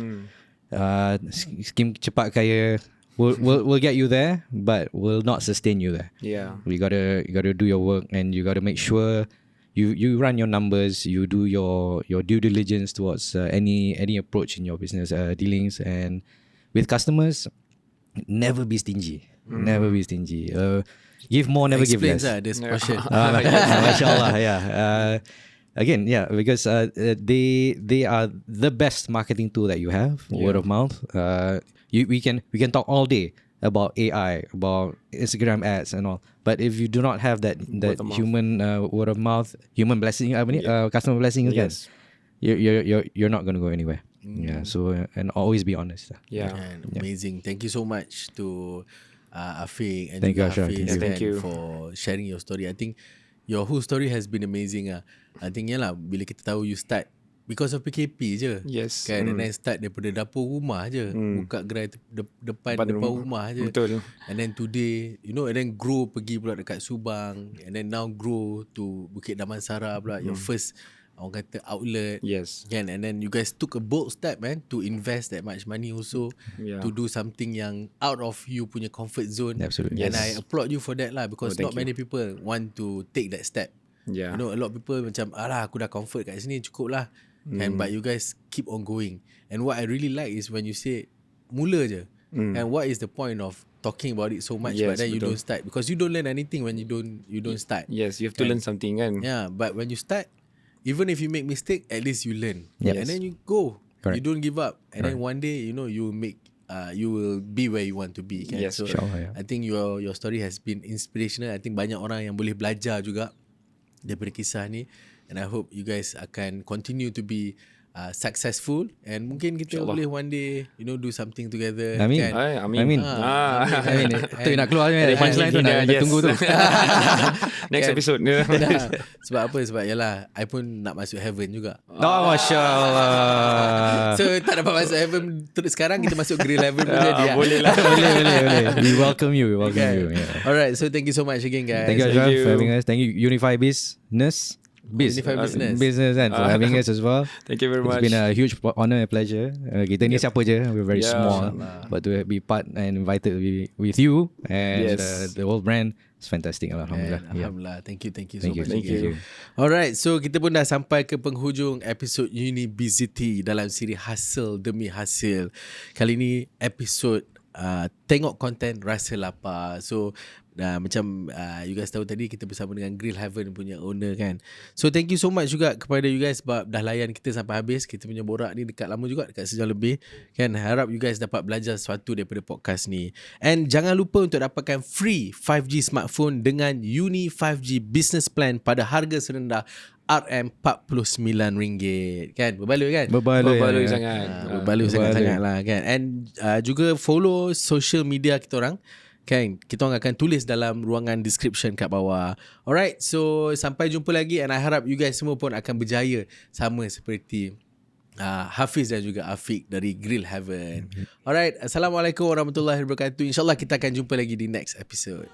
Skim cepat kaya We'll get you there, but will not sustain you there. Yeah. You gotta do your work, and you gotta make sure you run your numbers, you do your due diligence towards any approach in your business dealings, and with customers, never be stingy. Never be stingy. Give more, never give less. Explains this question. Mashallah, yeah. Again, yeah, because they are the best marketing tool that you have. Word of mouth. We can talk all day about AI, about Instagram ads and all. But if you do not have that human word of mouth, human blessing, customer blessing, Yes. you're not gonna go anywhere. Yeah. So and always be honest. Yeah. And amazing. Thank you so much to Afiq and Thank you, juga Asyraf. Hafiz Thank you. Thank you. for sharing your story. I think your whole story has been amazing. I think yalah, bila kita tahu you start because of PKP je. Yes. Kan, and then start daripada dapur rumah je. Buka gerai depan rumah je. Betul. And then today, you know, and then grow pergi pula dekat Subang. And then now grow to Bukit Damansara pula. Your first, orang kata, outlet. Yes. Kan, and then you guys took a bold step, man, to invest that much money also. Yeah. To do something yang out of you punya comfort zone. Absolutely. And Yes. I applaud you for that lah, because Oh, thank not many people want to take that step. Yeah. You know, a lot of people macam, alah, aku dah comfort kat sini, cukup lah. And but you guys keep on going. And what I really like is when you say mula je. And what is the point of talking about it so much, but Yes, then you betul. don't start, because you don't learn anything when you don't start. Yes, you have to learn something kan. Yeah, but when you start, even if you make mistake, at least you learn. Yes. And then you go. Correct. You don't give up. And then one day, you know, you will be where you want to be. Kan? Yes, so insyaAllah, yeah. I think your story has been inspirational. I think banyak orang yang boleh belajar juga daripada kisah ni. And I hope you guys akan continue to be successful, and mungkin kita boleh one day, you know, do something together. Amin. Kan? Amin. Amin. Tu nak keluar je. Punchline tu nak tunggu tu. Next episode. Nah, sebab apa? Sebab yalah, I pun nak masuk heaven juga. Oh, Masya Allah. So tak dapat masuk heaven terus sekarang, kita masuk Grill Haven pun jadi. Boleh lah. boleh. We welcome you. Yeah. Alright, so thank you so much again, guys. Thank you, Thank Asyraf, you. for having us. Thank you, Unifi Business. Unifi Business. Business kan, for having us as well. Thank you very much. It's been a huge honor and pleasure. Kita ni siapa je, we're very Yeah. small, but to be part and invited to be with you and Yes. the whole brand, it's fantastic. Alhamdulillah. And Yeah. Alhamdulillah. Thank you so Thank you. much. Thank again. you. Alright, so kita pun dah sampai ke penghujung episod Unifi dalam siri Hasil Demi Hasil. Kali ni episod tengok konten rasa lapar. So macam you guys tahu tadi, kita bersama dengan Grill Haven punya owner kan. So thank you so much juga kepada you guys sebab dah layan kita sampai habis. Kita punya borak ni dekat lama juga, dekat sejam lebih kan. Harap you guys dapat belajar sesuatu daripada podcast ni. And jangan lupa untuk dapatkan free 5G smartphone dengan Uni 5G Business Plan pada harga serendah RM49 kan. Berbaloi kan? Berbaloi sangat. Berbaloi sangat-sangat lah kan. And juga follow social media kita orang kan. Kita orang akan tulis dalam ruangan description kat bawah. Alright, so sampai jumpa lagi, and I harap you guys semua pun akan berjaya sama seperti Hafiz dan juga Afiq dari Grill Haven. Alright, Assalamualaikum warahmatullahi wabarakatuh. InsyaAllah kita akan jumpa lagi di next episode.